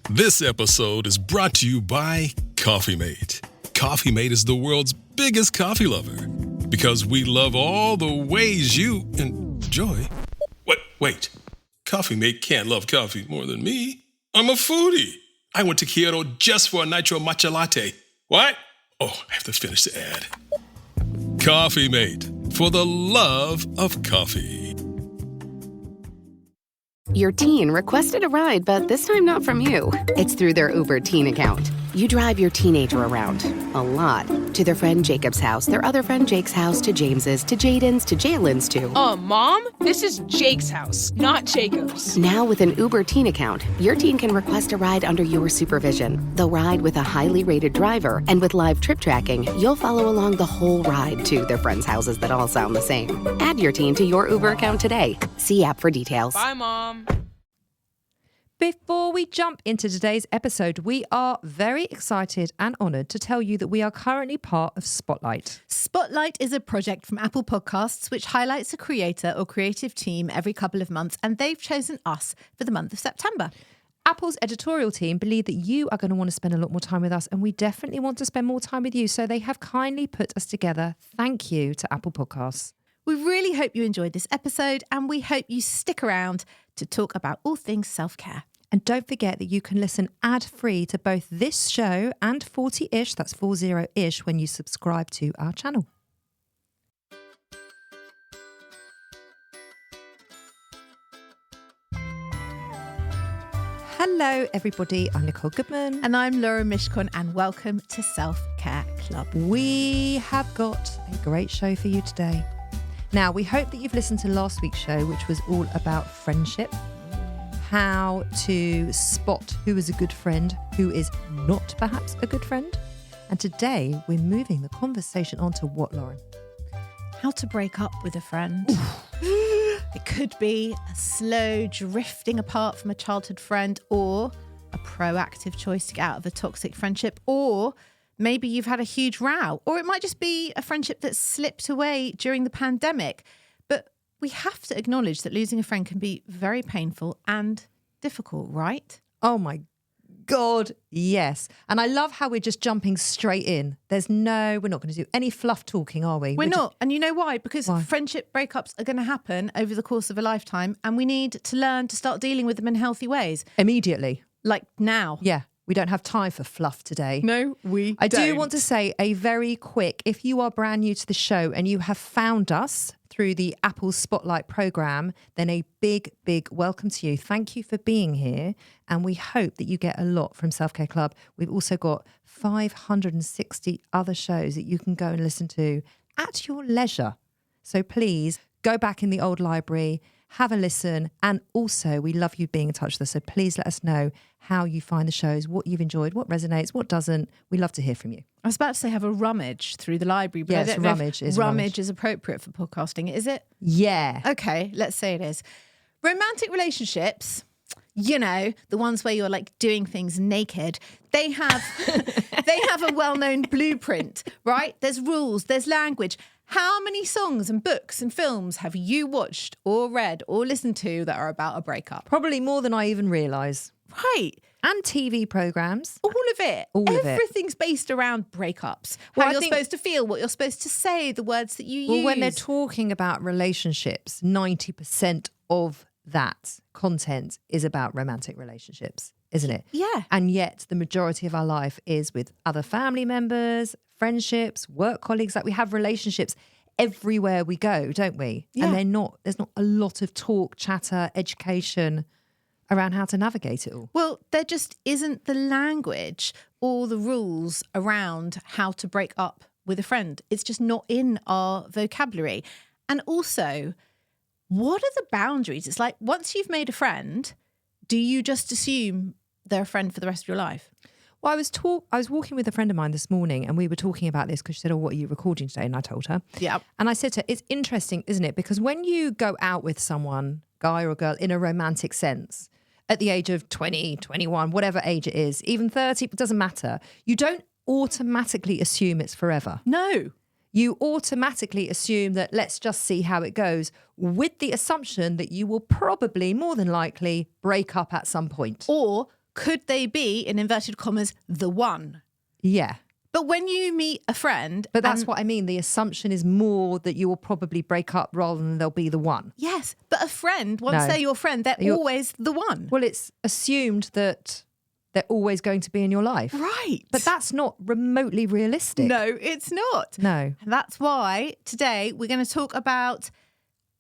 This episode is brought to you by Coffee Mate. Coffee Mate is the world's biggest coffee lover because we love all the ways you enjoy. Wait. Coffee Mate can't love coffee more than me. I'm a foodie. I went to Kyoto just for a nitro matcha latte. What? Oh, I have to finish the ad. Coffee Mate, for the love of coffee. Your teen requested a ride, but this time not from you. It's through their Uber teen account. You drive your teenager around, a lot, to their friend Jacob's house, their other friend Jake's house, to James's, to Jaden's, to Jalen's, to... Mom? This is Jake's house, not Jacob's. Now with an Uber teen account, your teen can request a ride under your supervision. They'll ride with a highly rated driver, and with live trip tracking, you'll follow along the whole ride to their friends' houses that all sound the same. Add your teen to your Uber account today. See app for details. Bye, Mom. Before we jump into today's episode, we are very excited and honoured to tell you that we are currently part of Spotlight. Spotlight is a project from Apple Podcasts which highlights a creator or creative team every couple of months, and they've chosen us for the month of September. Apple's editorial team believe that you are going to want to spend a lot more time with us, and we definitely want to spend more time with you, so they have kindly put us together. Thank you to Apple Podcasts. We really hope you enjoyed this episode, and we hope you stick around to talk about all things self-care. And don't forget that you can listen ad-free to both this show and 40-ish, that's 40-ish, when you subscribe to our channel. Hello, everybody. I'm Nicole Goodman. And I'm Laura Mishkon, and welcome to Self-Care Club. We have got a great show for you today. Now, we hope that you've listened to last week's show, which was all about friendship, how to spot who is a good friend, who is not perhaps a good friend. And today we're moving the conversation on to what, Lauren? How to break up with a friend. It could be a slow drifting apart from a childhood friend, or a proactive choice to get out of a toxic friendship, or maybe you've had a huge row, or it might just be a friendship that slipped away during the pandemic. But we have to acknowledge that losing a friend can be very painful and difficult, right? Oh my God, yes. And I love how we're just jumping straight in. We're not going to do any fluff talking, are we? We're not. And you know why? Because friendship breakups are going to happen over the course of a lifetime, and we need to learn to start dealing with them in healthy ways. Immediately. Like now. Yeah. We don't have time for fluff today. No, we I don't. do want to say a very quick, if you are brand new to the show and you have found us through the Apple Spotlight programme, then a big, big welcome to you. Thank you for being here. And we hope that you get a lot from Self-Care Club. We've also got 560 other shows that you can go and listen to at your leisure. So please go back in the old library, have a listen, and also we love you being in touch with us. So please let us know how you find the shows, what you've enjoyed, what resonates, what doesn't. We love to hear from you. I was about to say have a rummage through the library, but yes, I don't know rummage if rummage is appropriate for podcasting. Is it? Yeah. Okay, let's say it is. Romantic relationships, you know, the ones where you're like doing things naked, they have a well-known blueprint, right? There's rules, there's language. How many songs and books and films have you watched or read or listened to that are about a breakup? Probably more than I even realise. Right. And TV programmes. All of it. Everything's based around breakups. How you're supposed to feel, what you're supposed to say, the words that you use. Well, when they're talking about relationships, 90% of that content is about romantic relationships, isn't it? Yeah. And yet the majority of our life is with other family members, friendships, work colleagues. Like we have relationships everywhere we go, don't we? Yeah. And there's not a lot of talk, chatter, education around how to navigate it all. Well, there just isn't the language or the rules around how to break up with a friend. It's just not in our vocabulary. And also, what are the boundaries? It's like, once you've made a friend, do you just assume they're a friend for the rest of your life? Well, I was walking with a friend of mine this morning, and we were talking about this because she said, "Oh, what are you recording today?" And I told her. Yeah. And I said to her, "It's interesting, isn't it? Because when you go out with someone, guy or girl, in a romantic sense, at the age of 20, 21, whatever age it is, even 30, it doesn't matter. You don't automatically assume it's forever. No. You automatically assume that let's just see how it goes, with the assumption that you will probably, more than likely, break up at some point. Or could they be, in inverted commas, the one? Yeah. But when you meet a friend... But that's what I mean. The assumption is more that you will probably break up rather than they'll be the one. Yes, but a friend, once they're your friend, they're always the one. Well, it's assumed that they're always going to be in your life. Right. But that's not remotely realistic. No, it's not. No. And that's why today we're going to talk about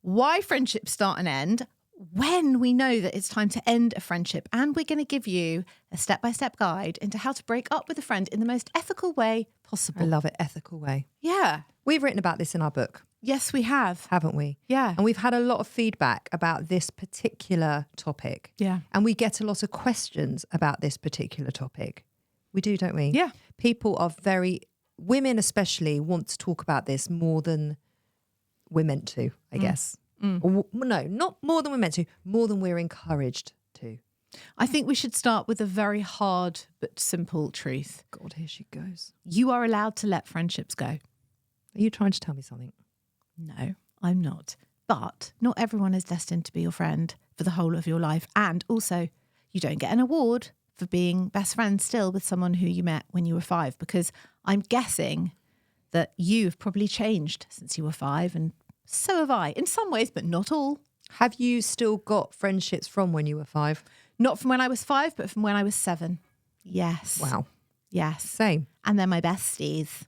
why friendships start and end, when we know that it's time to end a friendship, and we're going to give you a step-by-step guide into how to break up with a friend in the most ethical way possible. I love it. Ethical way. Yeah. We've written about this in our book, Yes, we have. haven't we? Yeah. And we've had a lot of feedback about this particular topic. Yeah. And we get a lot of questions about this particular topic. We do, don't we? Yeah. People are women especially want to talk about this more than we're meant to, I guess. Or, no, not more than we're meant to, more than we're encouraged to. I think we should start with a very hard but simple truth. God, here she goes. You are allowed to let friendships go. Are you trying to tell me something? No, I'm not. But not everyone is destined to be your friend for the whole of your life. And also, you don't get an award for being best friends still with someone who you met when you were 5, because I'm guessing that you've probably changed since you were 5, and so have I, in some ways, but not all. Have you still got friendships from when you were 5? Not from when I was 5, but from when I was 7. Yes. Wow. Yes. Same. And they're my besties.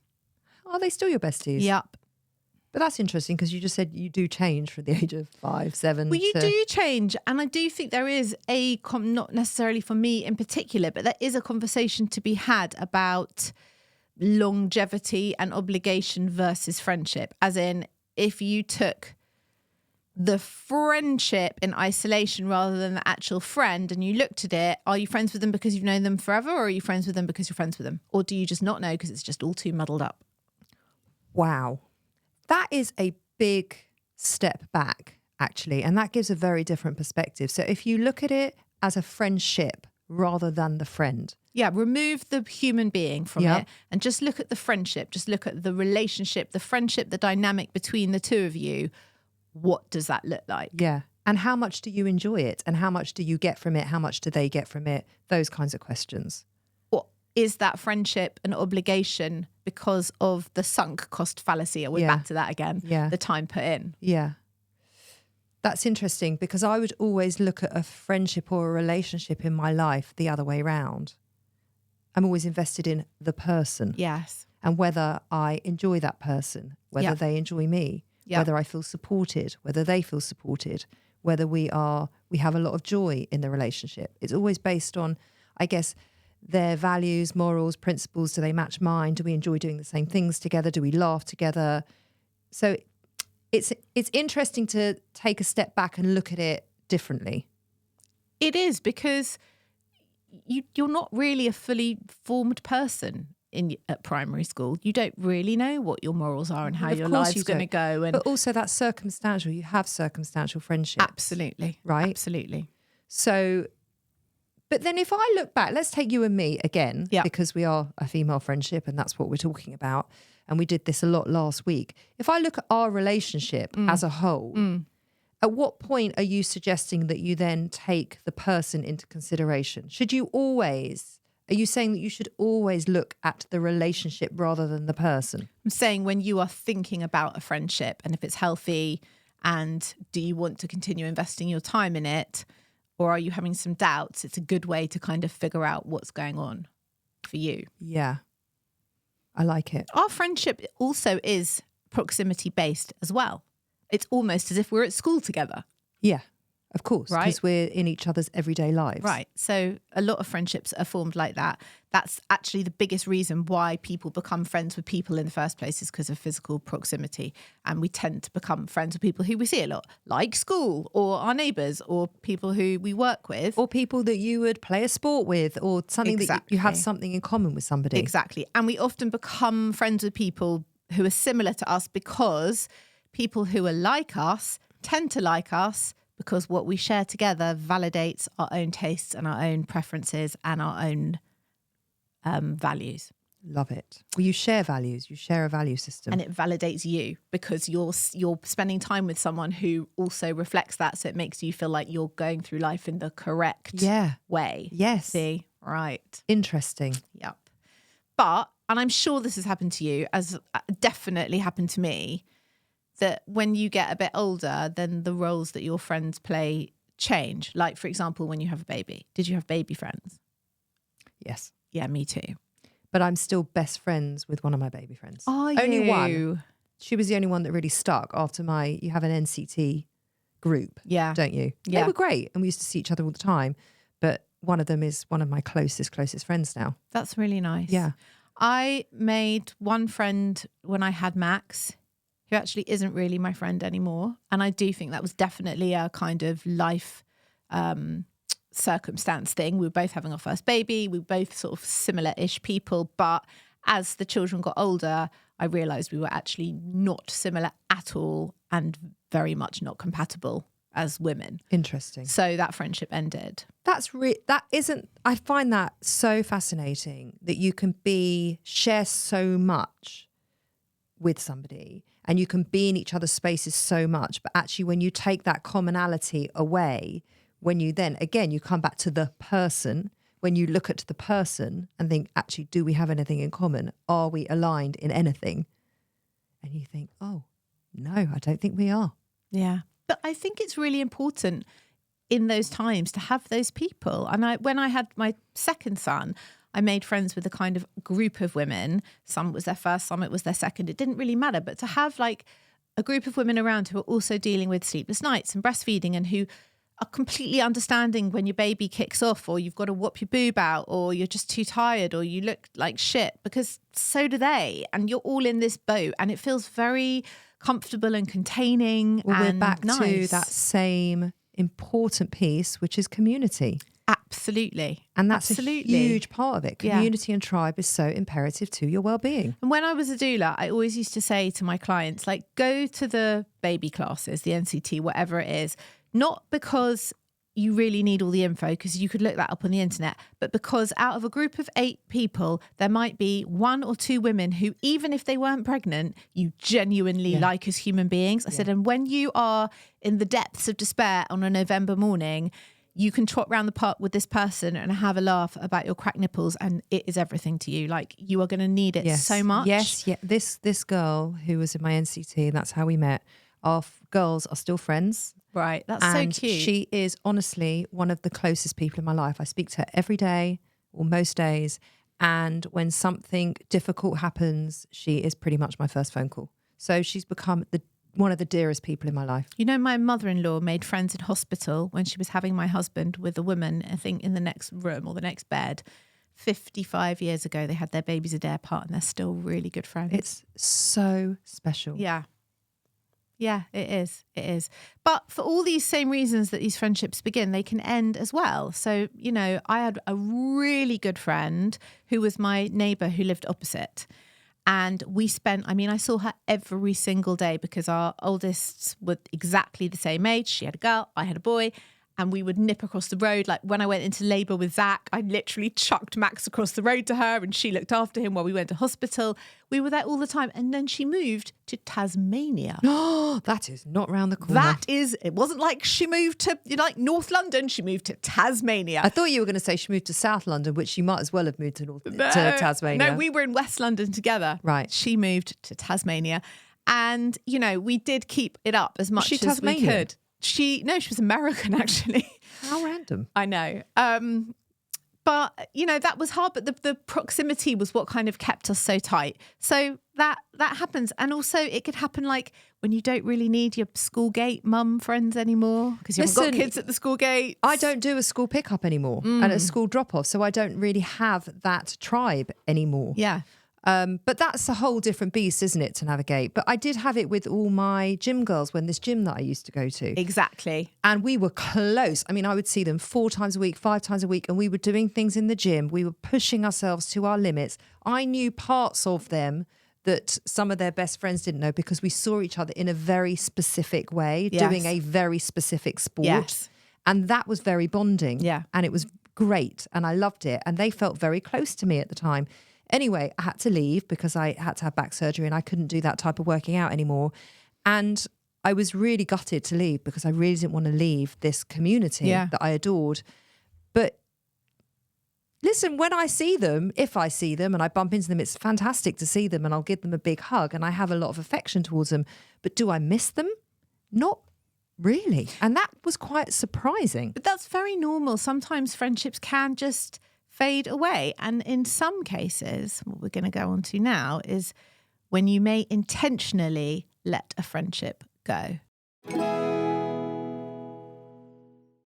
Are they still your besties? Yep. But that's interesting because you just said you do change from the age of 5, 7. Well, you do change. And I do think there is not necessarily for me in particular, but there is a conversation to be had about longevity and obligation versus friendship. As in, if you took the friendship in isolation rather than the actual friend and you looked at it, are you friends with them because you've known them forever, or are you friends with them because you're friends with them? Or do you just not know because it's just all too muddled up? Wow. That is a big step back, actually. And that gives a very different perspective. So if you look at it as a friendship rather than the friend. Yeah, remove the human being from it and just look at the friendship. Just look at the relationship, the friendship, the dynamic between the two of you. What does that look like? Yeah. And how much do you enjoy it? And how much do you get from it? How much do they get from it? Those kinds of questions. Or is that friendship an obligation because of the sunk cost fallacy? We're back to that again. Yeah. The time put in. Yeah. That's interesting because I would always look at a friendship or a relationship in my life the other way round. I'm always invested in the person. Yes. And whether I enjoy that person, whether they enjoy me, whether I feel supported, whether they feel supported, whether we have a lot of joy in the relationship. It's always based on, I guess, their values, morals, principles. Do they match mine? Do we enjoy doing the same things together? Do we laugh together? So it's interesting to take a step back and look at it differently. It is, because you're not really a fully formed person at primary school. You don't really know what your morals are and how your life's going to go. And but also that's circumstantial. You have circumstantial friendships. Absolutely. Right? Absolutely. So, but then if I look back, let's take you and me again, because we are a female friendship and that's what we're talking about. And we did this a lot last week. If I look at our relationship as a whole, at what point are you suggesting that you then take the person into consideration? Are you saying that you should always look at the relationship rather than the person? I'm saying when you are thinking about a friendship and if it's healthy, and do you want to continue investing your time in it, or are you having some doubts? It's a good way to kind of figure out what's going on for you. Yeah, I like it. Our friendship also is proximity based as well. It's almost as if we're at school together. Yeah. Of course, right? Because we're in each other's everyday lives. Right. So a lot of friendships are formed like that. That's actually the biggest reason why people become friends with people in the first place, is because of physical proximity. And we tend to become friends with people who we see a lot, like school or our neighbours or people who we work with. Or people that you would play a sport with, or something that you have something in common with somebody. Exactly. And we often become friends with people who are similar to us because people who are like us tend to like us, because what we share together validates our own tastes and our own preferences and our own values. Love it. Well, you share values. You share a value system. And it validates you because you're spending time with someone who also reflects that. So it makes you feel like you're going through life in the correct way. Yes. See? Right. Interesting. Yep. But, and I'm sure this has happened to you, as definitely happened to me, that when you get a bit older, then the roles that your friends play change. Like, for example, when you have a baby. Did you have baby friends? Yes. Yeah, me too. But I'm still best friends with one of my baby friends. Are Only you? one. She was the only one that really stuck after you have an NCT group, don't you? Yeah. They were great and we used to see each other all the time. But one of them is one of my closest friends now. That's really nice. Yeah. I made one friend when I had Max, who actually isn't really my friend anymore. And I do think that was definitely a kind of life circumstance thing. We were both having our first baby. We were both sort of similar-ish people. But as the children got older, I realised we were actually not similar at all and very much not compatible as women. Interesting. So that friendship ended. I find that so fascinating that you can share so much with somebody and you can be in each other's spaces so much, but actually when you take that commonality away, when you then, again, you come back to the person, when you look at the person and think, actually, do we have anything in common? Are we aligned in anything? And you think, oh, no, I don't think we are. Yeah. But I think it's really important in those times to have those people. And when I had my second son, I made friends with a kind of group of women. Some it was their first, some it was their second. It didn't really matter. But to have like a group of women around who are also dealing with sleepless nights and breastfeeding and who are completely understanding when your baby kicks off or you've got to whoop your boob out or you're just too tired or you look like shit, because so do they. And you're all in this boat and it feels very comfortable and containing. Well, and we're back nice. to that same important piece, which is community. Absolutely. And that's Absolutely. a huge part of it. Community and tribe is so imperative to your well-being. And when I was a doula, I always used to say to my clients, like, go to the baby classes, the NCT, whatever it is, not because you really need all the info, because you could look that up on the internet, but because out of a group of 8 people, there might be 1 or 2 women who, even if they weren't pregnant, you genuinely like as human beings. I said, and when you are in the depths of despair on a November morning, you can trot round the park with this person and have a laugh about your cracked nipples, and it is everything to you. Like, you are going to need it so much. Yes, yeah. This girl who was in my NCT, and that's how we met. Our girls are still friends. Right, that's and so cute. She is honestly one of the closest people in my life. I speak to her every day or most days. And when something difficult happens, she is pretty much my first phone call. So she's become one of the dearest people in my life. You know, my mother-in-law made friends in hospital when she was having my husband with a woman, I think, in the next room or the next bed. 55 years ago, they had their babies a day apart and they're still really good friends. It's so special. Yeah. Yeah, it is. It is. But for all these same reasons that these friendships begin, they can end as well. So, you know, I had a really good friend who was my neighbour who lived opposite. And I saw her every single day because our oldest were exactly the same age. She had a girl, I had a boy. And we would nip across the road. Like when I went into labour with Zach, I literally chucked Max across the road to her and she looked after him while we went to hospital. We were there all the time. And then she moved to Tasmania. Oh, that is not round the corner. It wasn't like she moved to North London. She moved to Tasmania. I thought you were going to say she moved to South London, which she might as well have moved to Tasmania. No, we were in West London together. Right. She moved to Tasmania. And, you know, we did keep it up as much as Tasmanian? we could. She was American, actually. How random. I know. But, you know, that was hard. But the proximity was what kind of kept us so tight. So that happens. And also it could happen like when you don't really need your school gate mum friends anymore because you haven't got kids at the school gate. I don't do a school pickup anymore and a school drop off. So I don't really have that tribe anymore. Yeah. But that's a whole different beast, isn't it, to navigate? But I did have it with all my gym girls when this gym that I used to go to. Exactly. And we were close. I mean, I would see them 4 times a week, 5 times a week, and we were doing things in the gym. We were pushing ourselves to our limits. I knew parts of them that some of their best friends didn't know because we saw each other in a very specific way, doing a very specific sport. Yes. And that was very bonding. Yeah. And it was great. And I loved it. And they felt very close to me at the time. Anyway, I had to leave because I had to have back surgery and I couldn't do that type of working out anymore. And I was really gutted to leave because I really didn't want to leave this community that I adored. But listen, when I see them, if I see them and I bump into them, it's fantastic to see them and I'll give them a big hug and I have a lot of affection towards them. But do I miss them? Not really. And that was quite surprising. But that's very normal. Sometimes friendships can just fade away. And in some cases, what we're going to go on to now is when you may intentionally let a friendship go.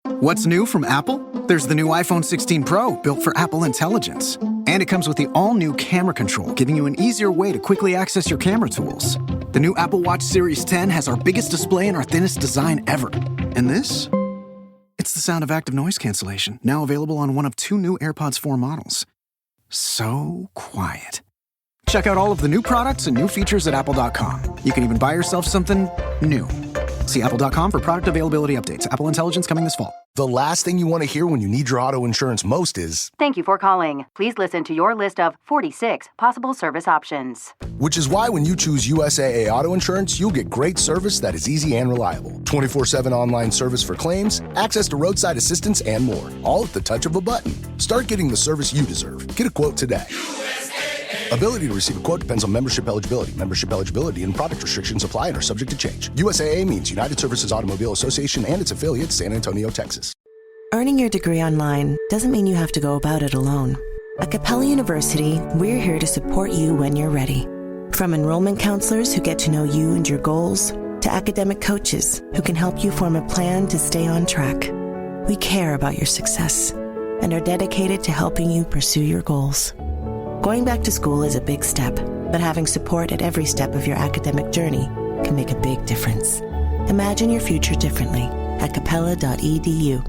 What's new from Apple? There's the new iPhone 16 Pro, built for Apple Intelligence. And it comes with the all-new camera control, giving you an easier way to quickly access your camera tools. The new Apple Watch Series 10 has our biggest display and our thinnest design ever. And this? It's the sound of active noise cancellation, now available on one of 2 new AirPods 4 models. So quiet. Check out all of the new products and new features at apple.com. You can even buy yourself something new. See apple.com for product availability updates. Apple Intelligence coming this fall. The last thing you want to hear when you need your auto insurance most is, Thank you for calling. Please listen to your list of 46 possible service options. which is why when you choose USAA Auto Insurance, you'll get great service that is easy and reliable. 24/7 online service for claims, access to roadside assistance, and more. All at the touch of a button. Start getting the service you deserve. Get a quote today. Ability to receive a quote depends on membership eligibility. Membership eligibility and product restrictions apply and are subject to change. USAA means United Services Automobile Association and its affiliate, San Antonio, Texas. Earning your degree online doesn't mean you have to go about it alone. At Capella University, we're here to support you when you're ready. From enrollment counselors who get to know you and your goals, to academic coaches who can help you form a plan to stay on track. We care about your success and are dedicated to helping you pursue your goals. Going back to school is a big step, but having support at every step of your academic journey can make a big difference. Imagine your future differently at capella.edu.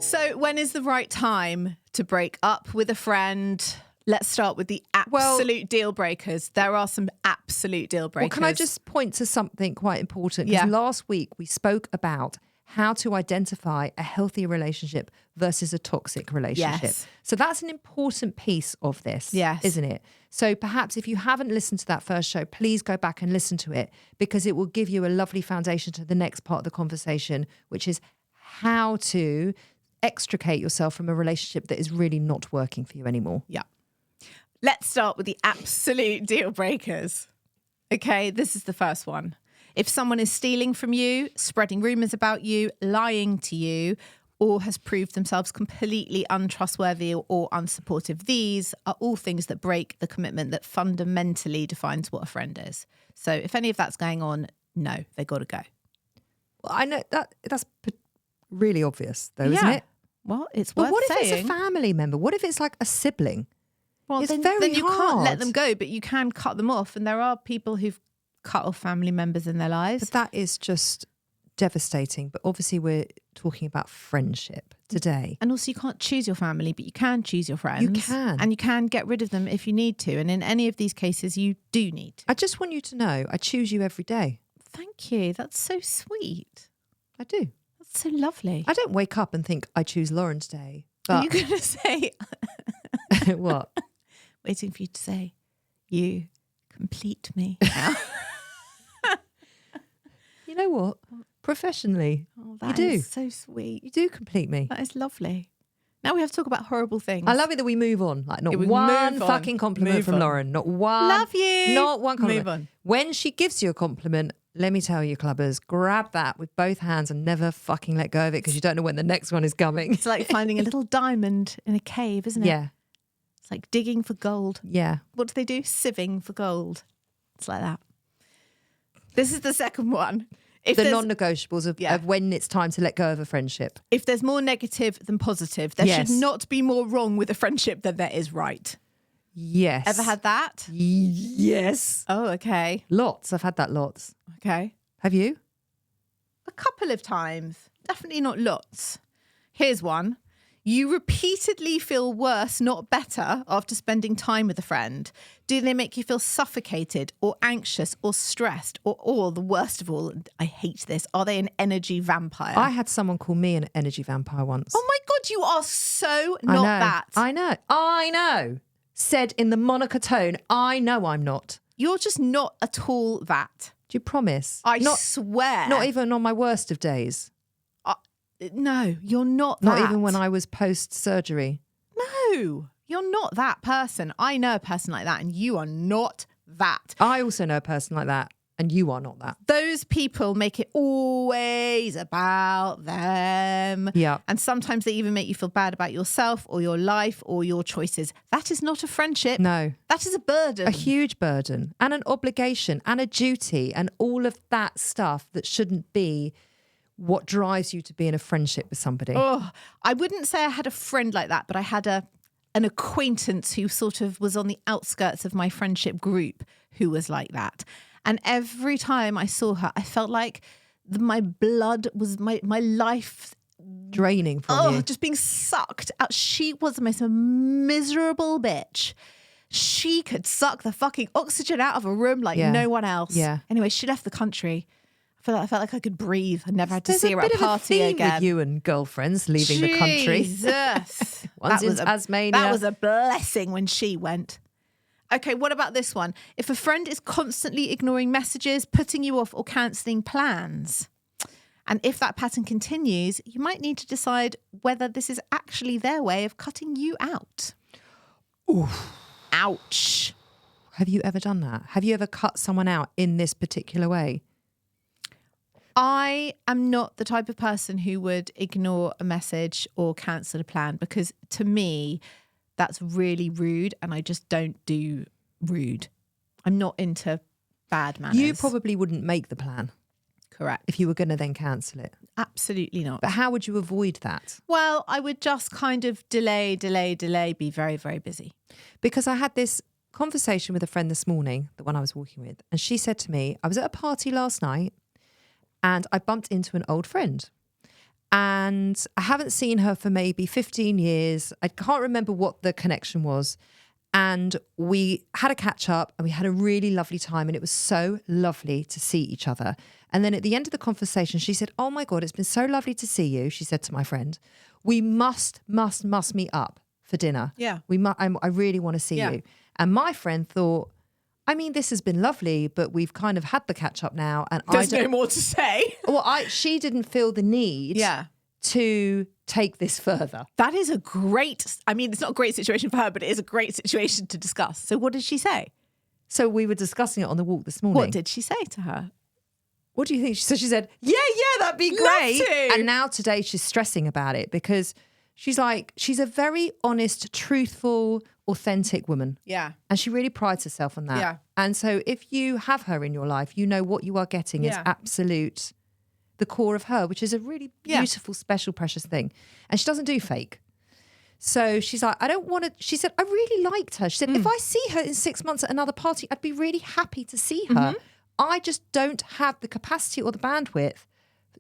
So when is the right time to break up with a friend? Let's start with the absolute deal breakers. There are some absolute deal breakers. Well, can I just point to something quite important? Because last week we spoke about how to identify a healthy relationship versus a toxic relationship. Yes. So that's an important piece of this, isn't it? So perhaps if you haven't listened to that first show, please go back and listen to it because it will give you a lovely foundation to the next part of the conversation, which is how to extricate yourself from a relationship that is really not working for you anymore. Yeah. Let's start with the absolute deal breakers. Okay, this is the first one. If someone is stealing from you, spreading rumours about you, lying to you, or has proved themselves completely untrustworthy or unsupportive, these are all things that break the commitment that fundamentally defines what a friend is. So if any of that's going on, no, they got to go. Well, I know that's really obvious, though, isn't it? Well, it's worth But what if saying. it's a family member? What if it's like a sibling? Well, it's then very you can't hard. let them go, but you can cut them off. And there are people who've cut off family members in their lives. But that is just devastating. But obviously we're talking about friendship today. And also you can't choose your family, but you can choose your friends. You can. And you can get rid of them if you need to. And in any of these cases, you do need to. I just want you to know I choose you every day. Thank you. That's so sweet. I do. That's so lovely. I don't wake up and think I choose Lauren today. But Are you going to say... what? Waiting for you to say, you complete me. You know what? Professionally, Oh, you that do. is so sweet. You do complete me. That is lovely. Now we have to talk about horrible things. I love it that we move on. Like not Yeah, we one move on. fucking compliment Move from on. Lauren. Not one. Love you. Not one compliment. Move on. When she gives you a compliment, let me tell you, clubbers, grab that with both hands and never fucking let go of it because you don't know when the next one is coming. It's like finding a little diamond in a cave, isn't it? Yeah. It's like digging for gold. Yeah. What do they do? Sieving for gold. It's like that. This is the second one. If The there's- non-negotiables of when it's time to let go of a friendship. if there's more negative than positive, there Yes. should not be more wrong with a friendship than there is right. Yes. Ever had that? Yes. Oh, okay. Lots. I've had that lots. Okay. Have you? A couple of times. Definitely not lots. Here's one. You repeatedly feel worse, not better, after spending time with a friend. Do they make you feel suffocated or anxious or stressed or the worst of all, I hate this, are they an energy vampire? I had someone call me an energy vampire once. Oh my God, you are so not that. I know. Said in the Monica tone, I know I'm not. You're just not at all that. Do you promise? I swear. Not even on my worst of days. No, you're not that. Not even when I was post-surgery. No, you're not that person. I know a person like that and you are not that. I also know a person like that and you are not that. Those people make it always about them. Yeah. And sometimes they even make you feel bad about yourself or your life or your choices. That is not a friendship. No. That is a burden. A huge burden and an obligation and a duty and all of that stuff that shouldn't be what drives you to be in a friendship with somebody. Oh, I wouldn't say I had a friend like that, but I had an acquaintance who sort of was on the outskirts of my friendship group who was like that. And every time I saw her, I felt like my blood was my life draining from you. Just being sucked out. She was the most miserable bitch. She could suck the fucking oxygen out of a room like no one else. Yeah. Anyway, she left the country. I felt like I could breathe. I never had to There's see her at a party again. With you and girlfriends leaving the country. Jesus. One's in Tasmania. That was a blessing when she went. Okay, what about this one? If a friend is constantly ignoring messages, putting you off or cancelling plans, and if that pattern continues, you might need to decide whether this is actually their way of cutting you out. Oof. Ouch. Have you ever done that? Have you ever cut someone out in this particular way? I am not the type of person who would ignore a message or cancel a plan because to me, that's really rude and I just don't do rude. I'm not into bad manners. You probably wouldn't make the plan. Correct. If you were going to then cancel it. Absolutely not. But how would you avoid that? Well, I would just kind of delay, be very, very busy. Because I had this conversation with a friend this morning, the one I was walking with, and she said to me, I was at a party last night and I bumped into an old friend and I haven't seen her for maybe 15 years. I can't remember what the connection was. And we had a catch up and we had a really lovely time and it was so lovely to see each other. And then at the end of the conversation, she said, oh my God, it's been so lovely to see you. She said to my friend, we must meet up for dinner. Yeah. I really want to see you. And my friend thought, I mean, this has been lovely, but we've kind of had the catch up now. And there's no more to say. Well, she didn't feel the need to take this further. That is a great, I mean, it's not a great situation for her, but it is a great situation to discuss. So what did she say? So we were discussing it on the walk this morning. What did she say to her? What do you think? So she said, yeah, that'd be great. And now today she's stressing about it because she's like, she's a very honest, truthful, authentic woman. Yeah. And she really prides herself on that. Yeah. And so if you have her in your life, you know what you are getting is absolute, the core of her, which is a really beautiful, special, precious thing. And she doesn't do fake. So she's like, I don't want to, she said, I really liked her. She said, if I see her in 6 months at another party, I'd be really happy to see her. Mm-hmm. I just don't have the capacity or the bandwidth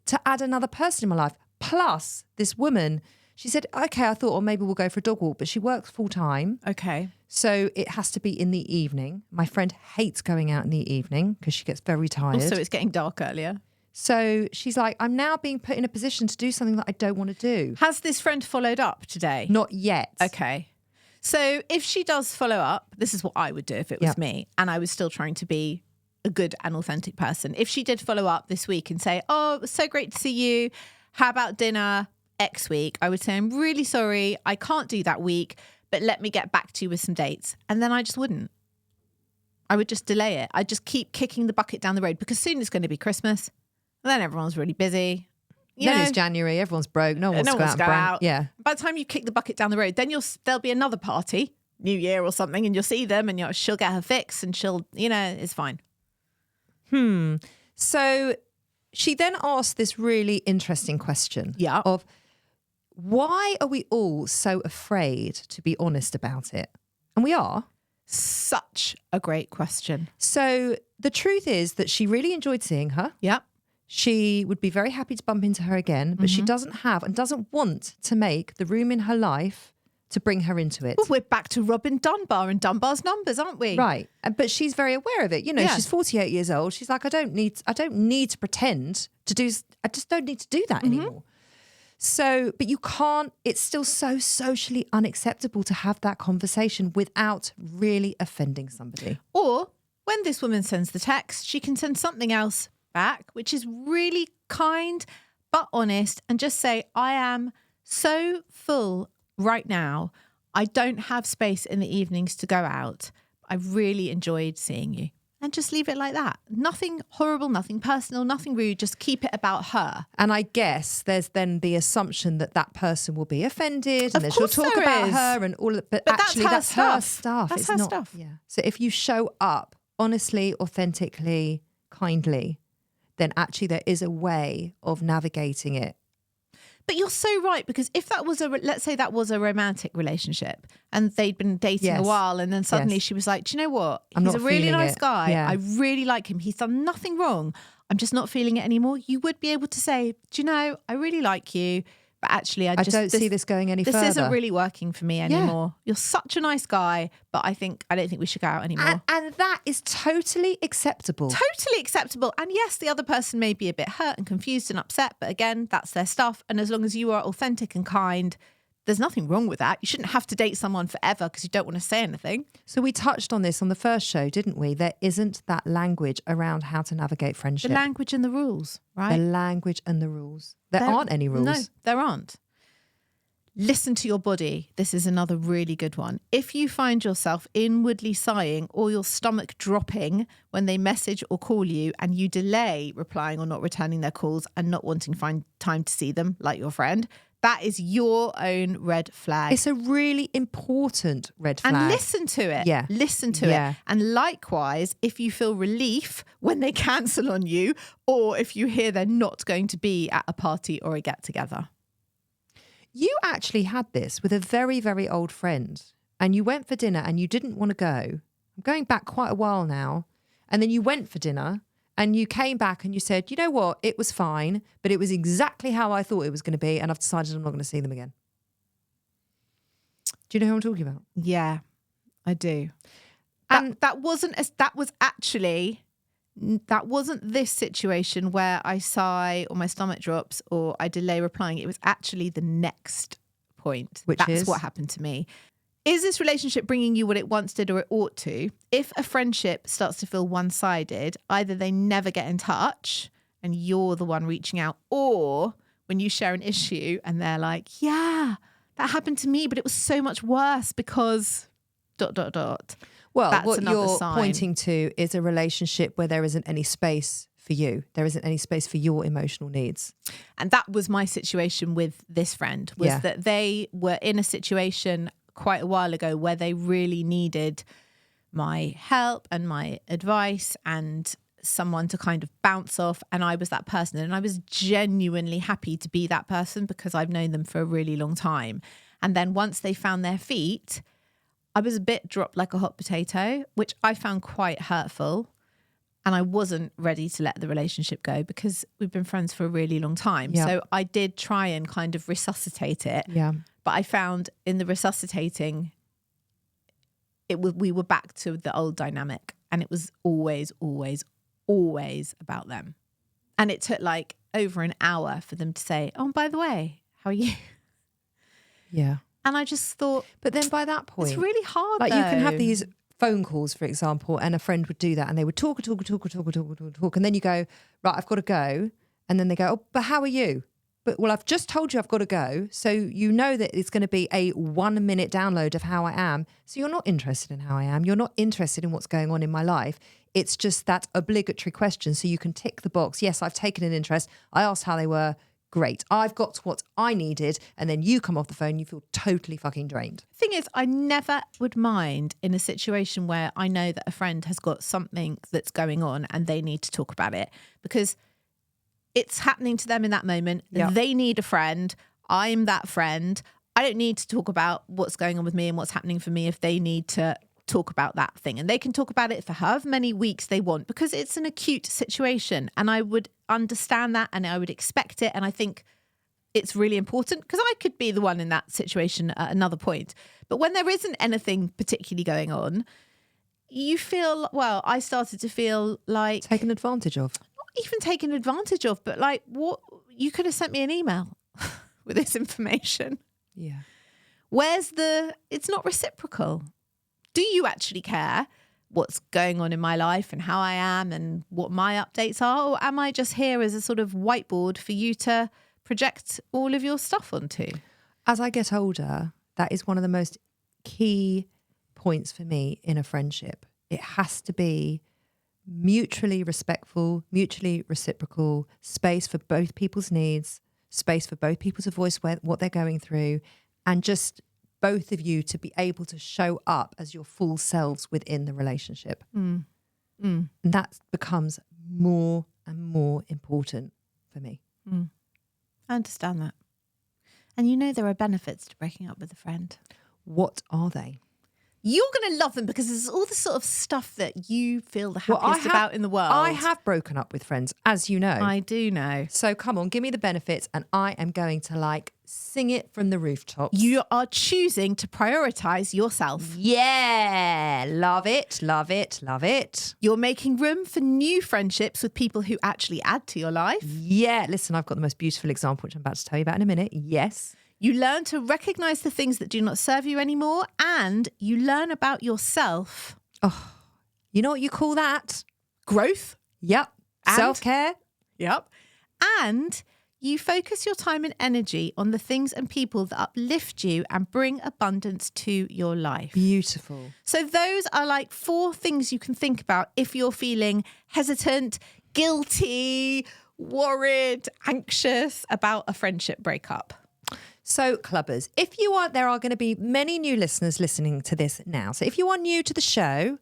to add another person in my life. Plus, this woman, she said, okay, I thought, maybe we'll go for a dog walk, but she works full time. Okay. So it has to be in the evening. My friend hates going out in the evening because she gets very tired. Also, it's getting dark earlier. So she's like, I'm now being put in a position to do something that I don't want to do. Has this friend followed up today? Not yet. Okay. So if she does follow up, this is what I would do if it was me and I was still trying to be a good and authentic person. If she did follow up this week and say, oh, it was so great to see you. How about dinner X week? I would say, I'm really sorry. I can't do that week, but let me get back to you with some dates. And then I just wouldn't. I would just delay it. I'd just keep kicking the bucket down the road because soon it's going to be Christmas. And then everyone's really busy. Then it's January. Everyone's broke. No one wants to go out. Yeah. By the time you kick the bucket down the road, then there'll be another party, New Year or something, and you'll see them and she'll get her fix and she'll, it's fine. So she then asked this really interesting question of why are we all so afraid to be honest about it? And we are. Such a great question. So the truth is that she really enjoyed seeing her. Yeah. She would be very happy to bump into her again, but she doesn't have and doesn't want to make the room in her life to bring her into it. Well, we're back to Robin Dunbar and Dunbar's numbers, aren't we? Right. But she's very aware of it. You know, she's 48 years old. She's like, I don't need to pretend to do, I just don't need to do that anymore. So, but you can't, it's still so socially unacceptable to have that conversation without really offending somebody. Or when this woman sends the text, she can send something else back, which is really kind but honest, and just say, I am so full right now. I don't have space in the evenings to go out. I really enjoyed seeing you. And just leave it like that. Nothing horrible, nothing personal, nothing rude. Just keep it about her. And I guess there's then the assumption that that person will be offended and then she'll course talk there about is. her and all of, but actually that's her stuff. That's It's her not, stuff. Yeah. So if you show up honestly, authentically, kindly, then actually there is a way of navigating it. But you're so right, because if that was let's say that was a romantic relationship and they'd been dating a while, and then suddenly she was like, do you know what? He's a really nice guy. Yeah. I really like him. He's done nothing wrong. I'm just not feeling it anymore. You would be able to say, do you know, I really like you, but actually I don't see this going any further. This isn't really working for me anymore. You're such a nice guy, but I don't think we should go out anymore. And that is totally acceptable. Totally acceptable. And yes, the other person may be a bit hurt and confused and upset, but again, that's their stuff. And as long as you are authentic and kind, there's nothing wrong with that. You shouldn't have to date someone forever because you don't want to say anything. So we touched on this on the first show, didn't we? There isn't that language around how to navigate friendship. The language and the rules, right? The language and the rules. There aren't any rules. No, there aren't. Listen to your body. This is another really good one. If you find yourself inwardly sighing or your stomach dropping when they message or call you, and you delay replying or not returning their calls and not wanting to find time to see them, like your friend, that is your own red flag. It's a really important red flag. And listen to it. Yeah. Listen to it. And likewise, if you feel relief when they cancel on you, or if you hear they're not going to be at a party or a get-together. You actually had this with a very, very old friend, and you went for dinner and you didn't want to go. I'm going back quite a while now. And then you went for dinner and you came back and you said, you know what, it was fine, but it was exactly how I thought it was going to be, and I've decided I'm not going to see them again. Do you know who I'm talking about? Yeah, I do. And that wasn't this situation where I sigh or my stomach drops or I delay replying. It was actually the next point. That's what happened to me. Is this relationship bringing you what it once did or it ought to? If a friendship starts to feel one-sided, either they never get in touch and you're the one reaching out, or when you share an issue and they're like, yeah, that happened to me, but it was so much worse because ... Well, that's what another you're sign. pointing to is a relationship where there isn't any space for you. There isn't any space for your emotional needs. And that was my situation with this friend, was that they were in a situation quite a while ago where they really needed my help and my advice and someone to kind of bounce off. And I was that person. And I was genuinely happy to be that person because I've known them for a really long time. And then once they found their feet, I was a bit dropped like a hot potato, which I found quite hurtful. And I wasn't ready to let the relationship go because we've been friends for a really long time. Yeah. So I did try and kind of resuscitate it. Yeah. But I found in the resuscitating, we were back to the old dynamic. And it was always, always, always about them. And it took like over an hour for them to say, oh, by the way, how are you? Yeah. And I just thought, but then by that point, it's really hard. Like though. you can have these phone calls, for example, and a friend would do that and they would talk. And then you go, right, I've got to go. And then they go, oh, but how are you? But well, I've just told you I've got to go. So you know that it's going to be a 1 minute download of how I am. So you're not interested in how I am. You're not interested in what's going on in my life. It's just that obligatory question. So you can tick the box. Yes, I've taken an interest. I asked how they were. Great. I've got what I needed. And then you come off the phone, you feel totally fucking drained. Thing is, I never would mind in a situation where I know that a friend has got something that's going on and they need to talk about it because it's happening to them in that moment. Yeah. They need a friend. I'm that friend. I don't need to talk about what's going on with me and what's happening for me if they need to talk about that thing, and they can talk about it for however many weeks they want because it's an acute situation. And I would understand that and I would expect it. And I think it's really important because I could be the one in that situation at another point. But when there isn't anything particularly going on, you feel, well, I started to feel like... Taken advantage of. Not even taken advantage of, but like, what? You could have sent me an email with this information. Yeah. It's not reciprocal. Do you actually care what's going on in my life and how I am and what my updates are? Or am I just here as a sort of whiteboard for you to project all of your stuff onto? As I get older, that is one of the most key points for me in a friendship. It has to be mutually respectful, mutually reciprocal, space for both people's needs, space for both people to voice what they're going through, and just both of you to be able to show up as your full selves within the relationship. And that becomes more and more important for me. I understand that. And you know there are benefits to breaking up with a friend. What are they? You're going to love them because it's all the sort of stuff that you feel the happiest about in the world. I have broken up with friends, as you know. I do know. So come on, give me the benefits and I am going to sing it from the rooftops. You are choosing to prioritise yourself. Yeah, love it, love it, love it. You're making room for new friendships with people who actually add to your life. Yeah, listen, I've got the most beautiful example, which I'm about to tell you about in a minute. Yes. You learn to recognise the things that do not serve you anymore, and you learn about yourself. Oh, you know what you call that? Growth. Yep. And? Self-care. Yep. And you focus your time and energy on the things and people that uplift you and bring abundance to your life. Beautiful. So those are 4 things you can think about if you're feeling hesitant, guilty, worried, anxious about a friendship breakup. So, clubbers, there are going to be many new listeners listening to this now. So if you are new to the show,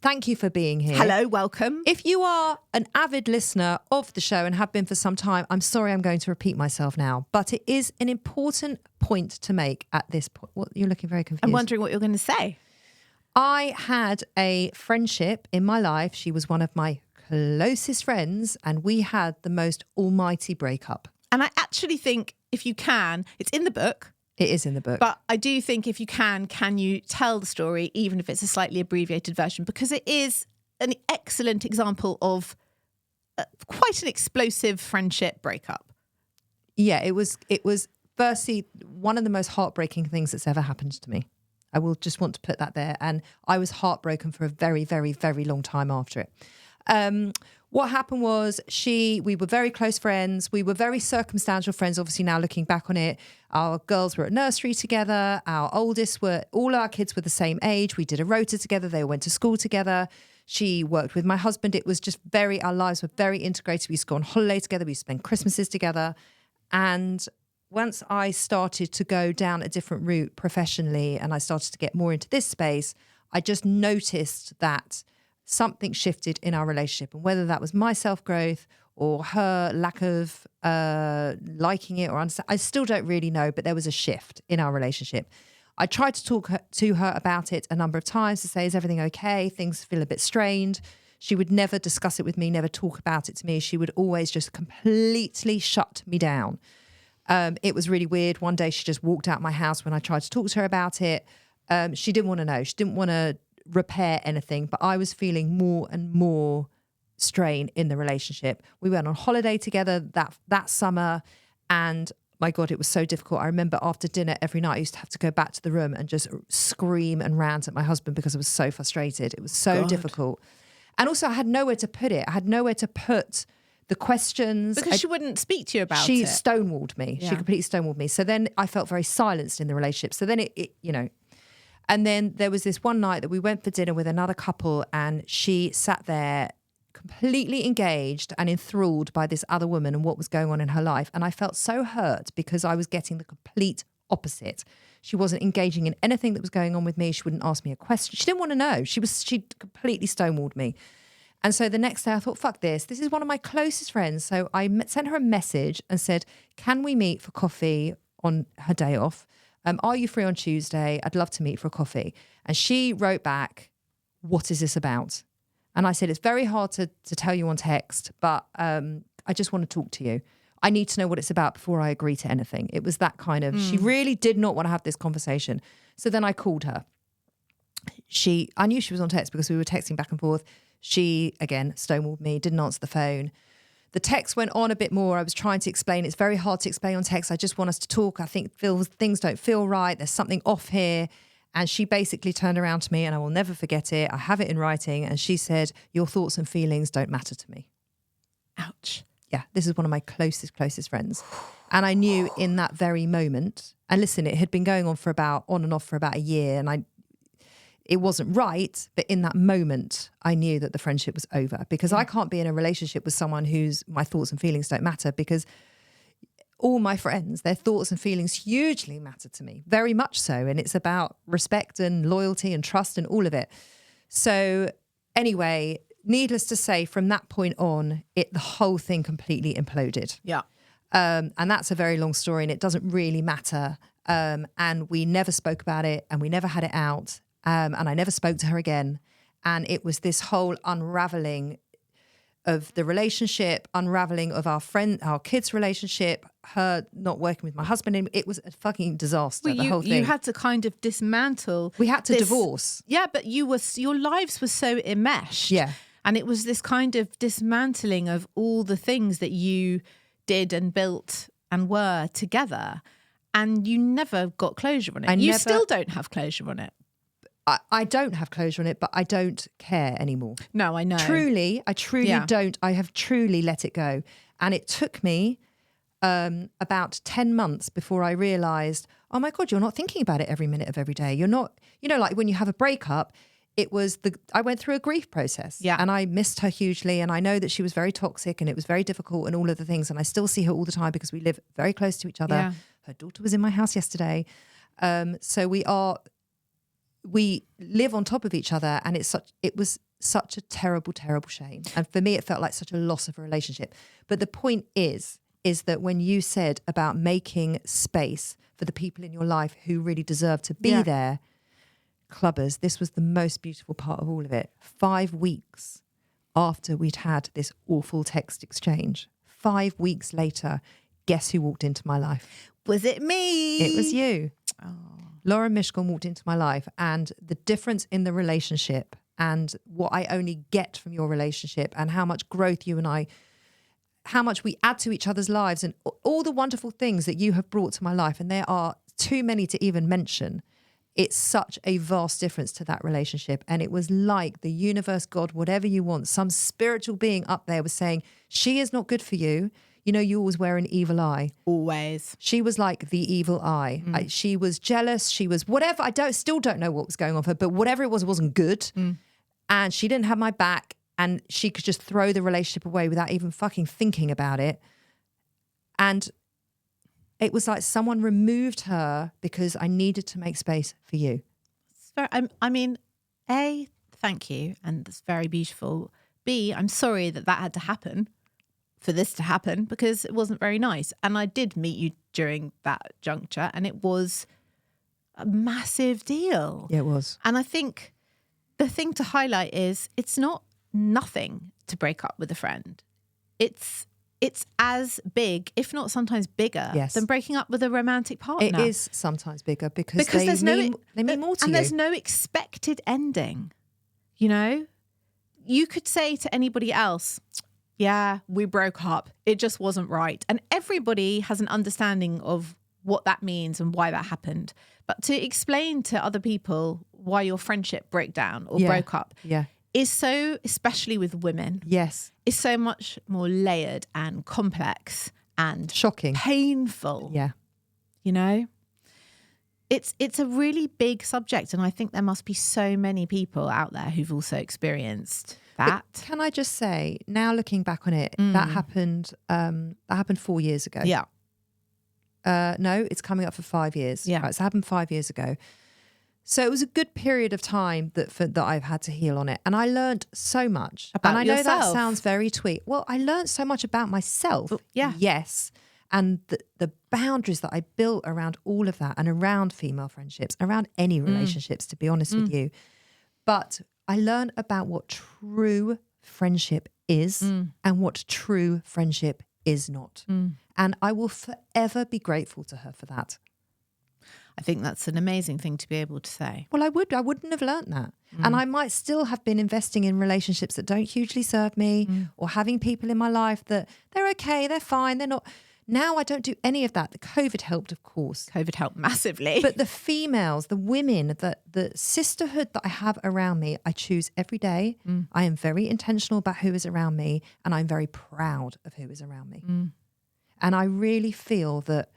thank you for being here. Hello, welcome. If you are an avid listener of the show and have been for some time, I'm sorry I'm going to repeat myself now, but it is an important point to make at this point. What, you're looking very confused. I'm wondering what you're going to say. I had a friendship in my life. She was one of my closest friends and we had the most almighty breakup. And I actually think if you can, it's in the book. It is in the book. But I do think if you can you tell the story, even if it's a slightly abbreviated version, because it is an excellent example of quite an explosive friendship breakup. Yeah, it was firstly one of the most heartbreaking things that's ever happened to me. I will just want to put that there. And I was heartbroken for a very, very, very long time after it. What happened was we were very close friends. We were very circumstantial friends. Obviously now looking back on it, our girls were at nursery together. All our kids were the same age. We did a rota together. They went to school together. She worked with my husband. It was just our lives were very integrated. We used to go on holiday together. We used to spend Christmases together. And once I started to go down a different route professionally and I started to get more into this space, I just noticed that something shifted in our relationship, and whether that was my self-growth or her lack of liking it or understand, I still don't really know, but there was a shift in our relationship. I tried to talk to her about it a number of times to say, is everything okay? Things feel a bit strained. She would never discuss it with me, never talk about it to me. She would always just completely shut me down. It was really weird. One day she just walked out my house when I tried to talk to her about it. She didn't want to know. She didn't want to repair anything, but I was feeling more and more strain in the relationship. We went on holiday together that summer, and my God, it was so difficult. I remember after dinner every night I used to have to go back to the room and just scream and rant at my husband because I was so frustrated. It was so difficult. And also I had nowhere to put it. I had nowhere to put the questions. Because she wouldn't speak to you about it. She stonewalled me. Yeah. She completely stonewalled me. So then I felt very silenced in the relationship. So then it and then there was this one night that we went for dinner with another couple, and she sat there completely engaged and enthralled by this other woman and what was going on in her life. And I felt so hurt because I was getting the complete opposite. She wasn't engaging in anything that was going on with me. She wouldn't ask me a question. She didn't want to know. She completely stonewalled me. And so the next day I thought, fuck this. This is one of my closest friends. So I sent her a message and said, can we meet for coffee on her day off? Are you free on Tuesday? I'd love to meet for a coffee. And she wrote back, what is this about? And I said, it's very hard to tell you on text, but I just want to talk to you. I need to know what it's about before I agree to anything. It was that kind of, she really did not want to have this conversation. So then I called her. I knew she was on text because we were texting back and forth. She, again, stonewalled me, didn't answer the phone. The text went on a bit more. I was trying to explain. It's very hard to explain on text. I just want us to talk. I think things don't feel right. There's something off here. And she basically turned around to me, and I will never forget it. I have it in writing. And she said, your thoughts and feelings don't matter to me. Ouch. Yeah, this is one of my closest friends. And I knew in that very moment, and listen, it had been going on and off for about a year, and it wasn't right, but in that moment, I knew that the friendship was over, because I can't be in a relationship with someone whose my thoughts and feelings don't matter, because all my friends, their thoughts and feelings hugely matter to me, very much so. And it's about respect and loyalty and trust and all of it. So anyway, needless to say, from that point on, the whole thing completely imploded. Yeah. And that's a very long story, and it doesn't really matter. And we never spoke about it, and we never had it out. And I never spoke to her again. And it was this whole unraveling of the relationship, unraveling of our kids' relationship, her not working with my husband. It was a fucking disaster, the whole thing. You had to kind of dismantle. We had to divorce. Yeah, but your lives were so enmeshed. Yeah. And it was this kind of dismantling of all the things that you did and built and were together. And you never got closure on it. You still don't have closure on it. I don't have closure on it, but I don't care anymore. No, I know. I truly don't. I have truly let it go. And it took me about 10 months before I realised, oh my God, you're not thinking about it every minute of every day. You're not, like when you have a breakup, I went through a grief process. Yeah. And I missed her hugely. And I know that she was very toxic and it was very difficult and all of the things. And I still see her all the time because we live very close to each other. Yeah. Her daughter was in my house yesterday. So we live on top of each other, and it was such a terrible, terrible shame. And for me, it felt like such a loss of a relationship. But the point is that when you said about making space for the people in your life who really deserve to be there, clubbers, this was the most beautiful part of all of it. 5 weeks after we'd had this awful text exchange, 5 weeks later, guess who walked into my life? Was it me? It was you. Oh. Lauren Mishcon walked into my life, and the difference in the relationship and what I only get from your relationship and how much growth you and I, how much we add to each other's lives and all the wonderful things that you have brought to my life. And there are too many to even mention. It's such a vast difference to that relationship. And it was like the universe, God, whatever you want, some spiritual being up there was saying, she is not good for you. You always wear an evil eye. Always. She was like the evil eye. She was jealous. She was whatever. Still don't know what was going on for her, but whatever it wasn't good. And she didn't have my back, and she could just throw the relationship away without even fucking thinking about it. And it was like someone removed her because I needed to make space for you. I mean, A, thank you. And that's very beautiful. B, I'm sorry that had to happen. For this to happen, because it wasn't very nice. And I did meet you during that juncture, and it was a massive deal. Yeah, it was. And I think the thing to highlight is it's not nothing to break up with a friend. It's as big, if not sometimes bigger, than breaking up with a romantic partner. It is sometimes bigger because they mean more to you. And there's no expected ending. You could say to anybody else, yeah, we broke up. It just wasn't right. And everybody has an understanding of what that means and why that happened. But to explain to other people why your friendship broke down or broke up is so, especially with women, is so much more layered and complex and shocking, painful. Yeah. It's a really big subject. And I think there must be so many people out there who've also experienced that. But can I just say, now looking back on it, that happened 4 years ago. Yeah. No, it's coming up for 5 years. Yeah. Right, it's happened 5 years ago. So it was a good period of time that I've had to heal on it. And I learned so much. About and I know yourself. that sounds very twee. Well, I learned so much about myself. Yeah. Yes. And the boundaries that I built around all of that and around female friendships, around any relationships, to be honest with you. But I learned about what true friendship is and what true friendship is not. And I will forever be grateful to her for that. I think that's an amazing thing to be able to say. Well, I wouldn't have learnt that. And I might still have been investing in relationships that don't hugely serve me or having people in my life that they're okay, they're fine, they're not. Now I don't do any of that. The COVID helped, of course. COVID helped massively. But the females, the women, the sisterhood that I have around me, I choose every day. I am very intentional about who is around me, and I'm very proud of who is around me. And I really feel that,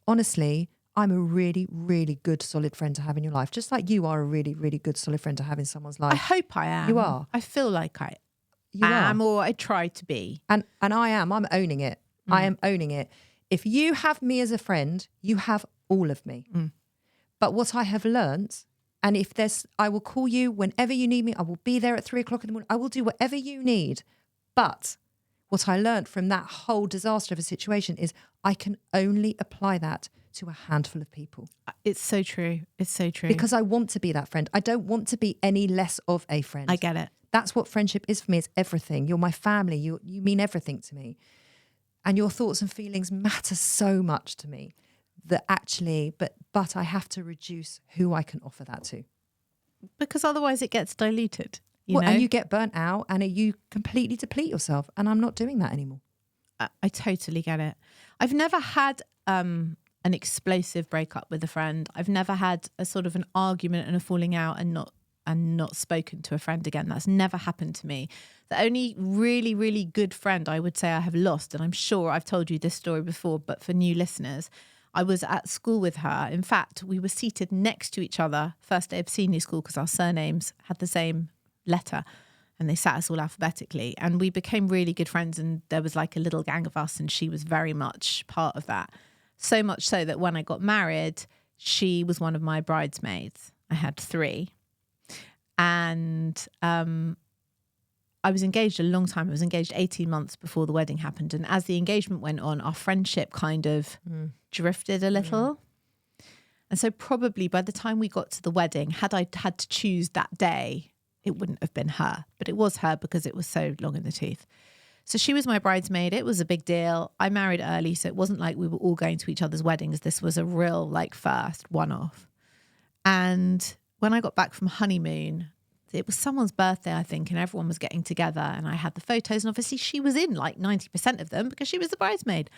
honestly, I'm a really, really good, solid friend to have in your life. Just like you are a really, really good, solid friend to have in someone's life. I hope I am. You are. I feel like You am, are. or I try to be. And I am. I'm owning it. I am owning it. If you have me as a friend, you have all of me. But what I have learnt, and if there's, I will call you whenever you need me. I will be there at 3 o'clock in the morning. I will do whatever you need. But what I learnt from that whole disaster of a situation is I can only apply that to a handful of people. It's so true. It's so true. Because I want to be that friend. I don't want to be any less of a friend. I get it. That's what friendship is for me. It's everything. You're my family. You mean everything to me. And your thoughts and feelings matter so much to me that actually, but I have to reduce who I can offer that to. Because otherwise it gets diluted. You know? And you get burnt out and you completely deplete yourself. And I'm not doing that anymore. I totally get it. I've never had an explosive breakup with a friend. I've never had a sort of an argument and a falling out and not spoken to a friend again. That's never happened to me. The only really, really good friend I would say I have lost, and I'm sure I've told you this story before, but for new listeners, I was at school with her. In fact, we were seated next to each other first day of senior school because our surnames had the same letter and they sat us all alphabetically, and we became really good friends, and there was like a little gang of us and she was very much part of that. So much so that when I got married, she was one of my bridesmaids. I had 3. And I was engaged a long time. I was engaged 18 months before the wedding happened. And as the engagement went on, our friendship kind of drifted a little. And so probably by the time we got to the wedding, had I had to choose that day, it wouldn't have been her. But it was her because it was so long in the tooth. So she was my bridesmaid. It was a big deal. I married early, so it wasn't like we were all going to each other's weddings. This was a real first one-off. And when I got back from honeymoon, it was someone's birthday, I think, and everyone was getting together and I had the photos, and obviously she was in 90% of them because she was the bridesmaid.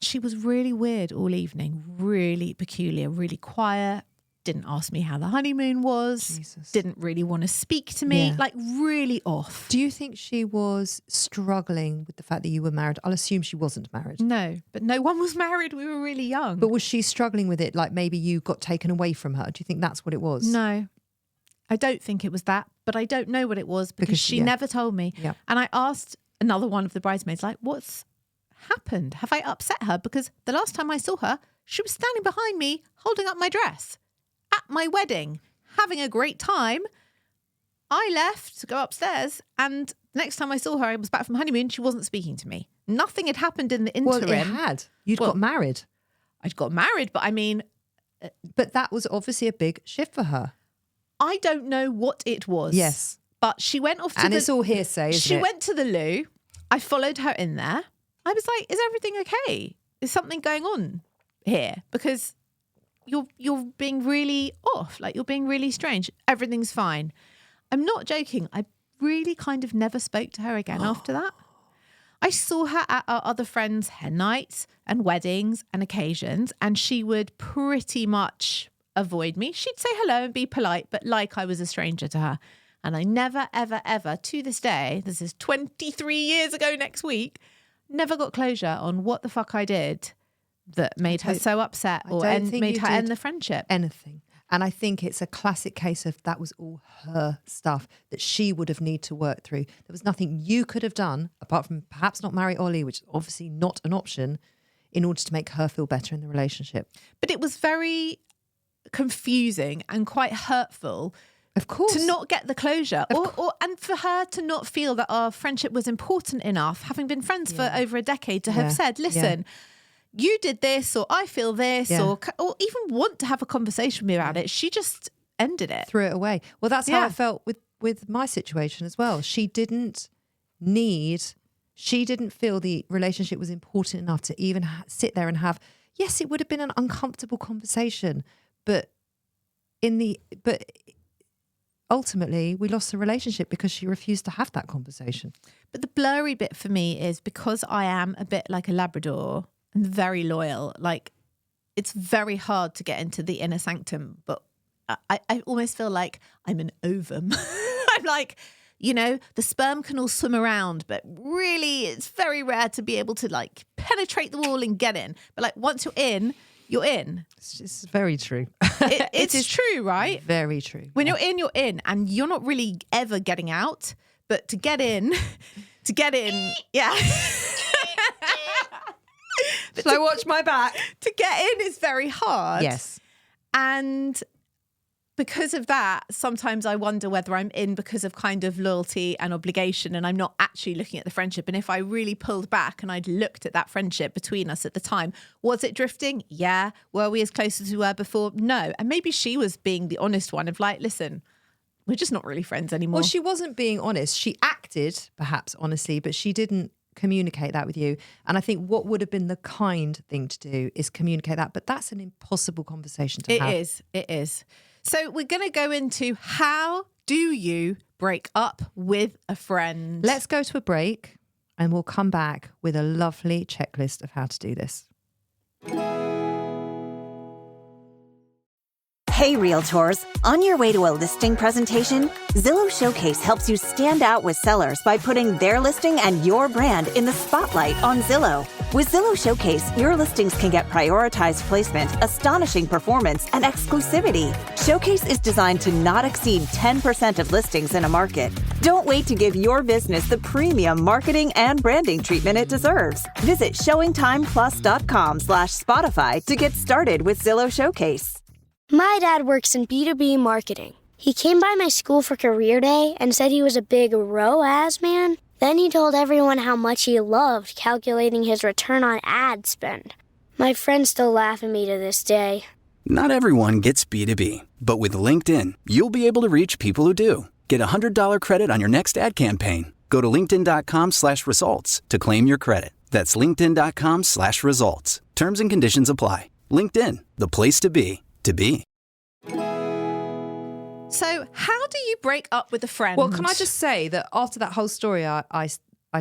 She was really weird all evening, really peculiar, really quiet, didn't ask me how the honeymoon was, didn't really want to speak to me, really off. Do you think she was struggling with the fact that you were married? I'll assume she wasn't married. No, but no one was married. We were really young. But was she struggling with it, like maybe you got taken away from her? Do you think that's what it was? No. I don't think it was that, but I don't know what it was because she never told me. Yeah. And I asked another one of the bridesmaids, what's happened? Have I upset her? Because the last time I saw her, she was standing behind me, holding up my dress at my wedding, having a great time. I left to go upstairs, and next time I saw her, I was back from honeymoon. She wasn't speaking to me. Nothing had happened in the interim. Well, it had. You'd got married. I'd got married, but I mean... But that was obviously a big shift for her. I don't know what it was. Yes. But she went off to and it's all hearsay, isn't it? She went to the loo. I followed her in there. I was like, is everything okay? Is something going on here? Because you're being really off. You're being really strange. Everything's fine. I'm not joking. I really kind of never spoke to her again after that. I saw her at our other friends' hen nights and weddings and occasions, and she would pretty much avoid me. She'd say hello and be polite, but like I was a stranger to her. And I never, ever, ever, to this day, this is 23 years ago next week, never got closure on what the fuck I did that made her so upset or made her end the friendship. Anything. And I think it's a classic case of that was all her stuff that she would have need to work through. There was nothing you could have done, apart from perhaps not marry Ollie, which is obviously not an option, in order to make her feel better in the relationship. But it was very confusing and quite hurtful Of course. To not get the closure, and for her to not feel that our friendship was important enough, having been friends for over a decade, to have said, listen, you did this, or I feel this, or even want to have a conversation with me about it. She just ended it. Threw it away. Well, that's how I felt with my situation as well. She didn't feel the relationship was important enough to even sit there and have, yes, it would have been an uncomfortable conversation, but ultimately we lost the relationship because she refused to have that conversation. But the blurry bit for me is because I am a bit like a Labrador and very loyal, like it's very hard to get into the inner sanctum, but I almost feel like I'm an ovum. I'm like, you know, the sperm can all swim around, but really it's very rare to be able to like penetrate the wall and get in. But like once you're in, you're in. It's very true. It's true, right? Very true. When you're in, and you're not really ever getting out. But to get in, yeah. Shall I watch my back? To get in is very hard. Yes. And because of that, sometimes I wonder whether I'm in because of kind of loyalty and obligation, and I'm not actually looking at the friendship. And if I really pulled back and I'd looked at that friendship between us at the time, was it drifting? Yeah. Were we as close as we were before? No. And maybe she was being the honest one of like, listen, we're just not really friends anymore. Well, she wasn't being honest. She acted perhaps honestly, but she didn't communicate that with you. And I think what would have been the kind thing to do is communicate that. But that's an impossible conversation to have. It is. So we're going to go into how do you break up with a friend? Let's go to a break and we'll come back with a lovely checklist of how to do this. Hey, Realtors. On your way to a listing presentation, Zillow Showcase helps you stand out with sellers by putting their listing and your brand in the spotlight on Zillow. With Zillow Showcase, your listings can get prioritized placement, astonishing performance, and exclusivity. Showcase is designed to not exceed 10% of listings in a market. Don't wait to give your business the premium marketing and branding treatment it deserves. Visit showingtimeplus.com/Spotify to get started with Zillow Showcase. My dad works in B2B marketing. He came by my school for career day and said he was a big ROAS man. Then he told everyone how much he loved calculating his return on ad spend. My friends still laugh at me to this day. Not everyone gets B2B, but with LinkedIn, you'll be able to reach people who do. Get a $100 credit on your next ad campaign. Go to linkedin.com/results to claim your credit. That's linkedin.com/results. Terms and conditions apply. LinkedIn, the place to be. So how do you break up with a friend? Well, can I just say that after that whole story I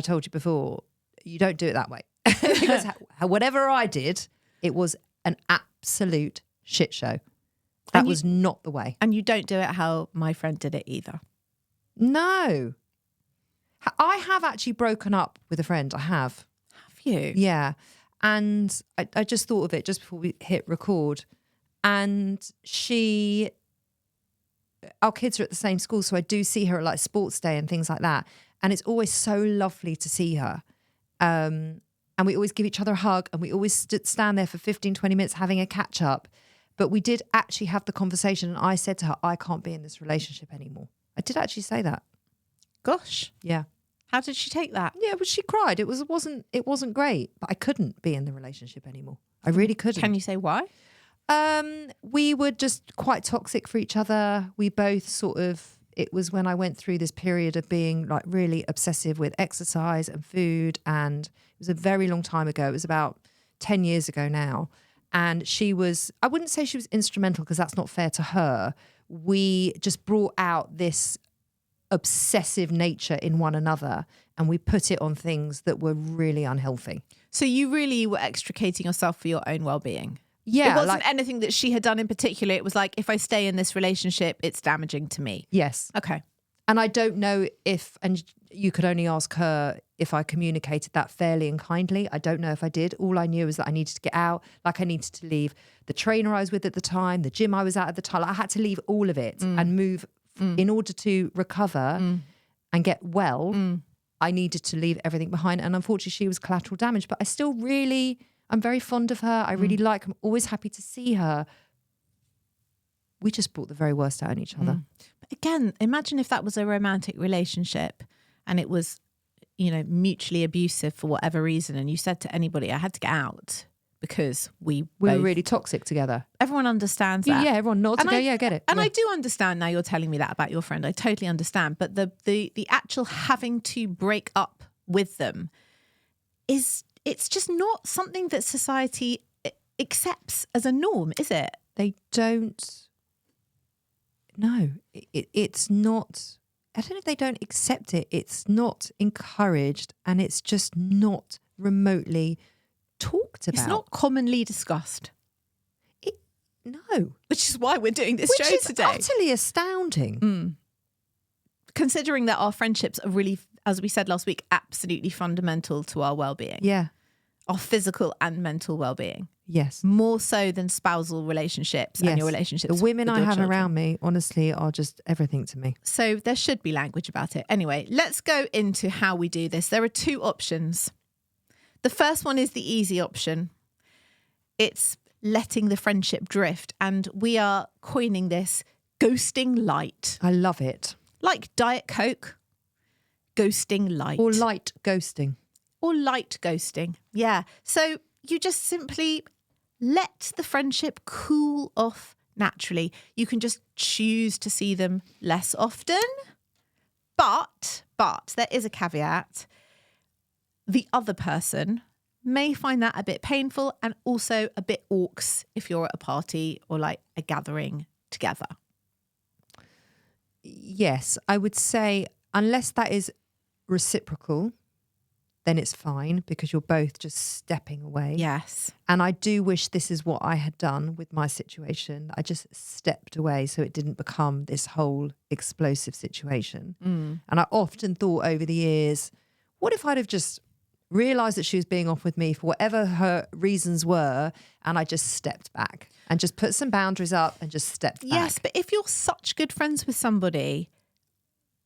told you before, you don't do it that way. Because whatever I did, it was an absolute shit show. That was not the way. And you don't do it how my friend did it either. No. I have actually broken up with a friend. I have. Have you? Yeah. And I just thought of it just before we hit record. And our kids are at the same school, so I do see her at like sports day and things like that. And it's always so lovely to see her. And we always give each other a hug, and we always stand there for 15, 20 minutes having a catch up. But we did actually have the conversation, and I said to her, I can't be in this relationship anymore. I did actually say that. Gosh. Yeah. How did she take that? Yeah, but she cried. It wasn't great, but I couldn't be in the relationship anymore. I really couldn't. Can you say why? We were just quite toxic for each other. We both it was when I went through this period of being like really obsessive with exercise and food. And it was a very long time ago. It was about 10 years ago now. And I wouldn't say she was instrumental because that's not fair to her. We just brought out this obsessive nature in one another, and we put it on things that were really unhealthy. So you really were extricating yourself for your own well-being? Yeah. It wasn't anything that she had done in particular. It was like, if I stay in this relationship, it's damaging to me. Yes. Okay. And I don't know and you could only ask her if I communicated that fairly and kindly. I don't know if I did. All I knew was that I needed to get out. Like I needed to leave the trainer I was with at the time, the gym I was at the time. Like I had to leave all of it and move in order to recover and get well. I needed to leave everything behind. And unfortunately, she was collateral damage. But I still I'm very fond of her. I really I'm always happy to see her. We just brought the very worst out in each other. Again, imagine if that was a romantic relationship and it was, mutually abusive for whatever reason. And you said to anybody, I had to get out because we were really toxic together. Everyone understands that. Yeah, everyone nods and go, yeah, get it. And yeah. I do understand now you're telling me that about your friend. I totally understand. But the actual having to break up with them it's just not something that society accepts as a norm, is it? They don't. No, it's not. I don't know if they don't accept it. It's not encouraged, and it's just not remotely talked about. It's not commonly discussed. No. Which is why we're doing this show today. Which is utterly astounding. Considering that our friendships are really, as we said last week, absolutely fundamental to our well-being. Yeah. Our physical and mental well-being. Yes. More so than spousal relationships and your relationships. The women with I your have children. around me, honestly, are just everything to me. So there should be language about it. Anyway, let's go into how we do this. There are two options. The first one is the easy option. It's letting the friendship drift. And we are coining this ghosting light. I love it. Like Diet Coke, ghosting light. Or light ghosting. Or light ghosting. Yeah. So you just simply let the friendship cool off naturally. You can just choose to see them less often. But there is a caveat. The other person may find that a bit painful and also a bit orcs if you're at a party or like a gathering together. Yes, I would say unless that is reciprocal, then it's fine because you're both just stepping away. Yes. And I do wish this is what I had done with my situation. I just stepped away so it didn't become this whole explosive situation. And I often thought over the years, what if I'd have just realised that she was being off with me for whatever her reasons were, and I just stepped back and just put some boundaries up and just stepped back. Yes, but if you're such good friends with somebody,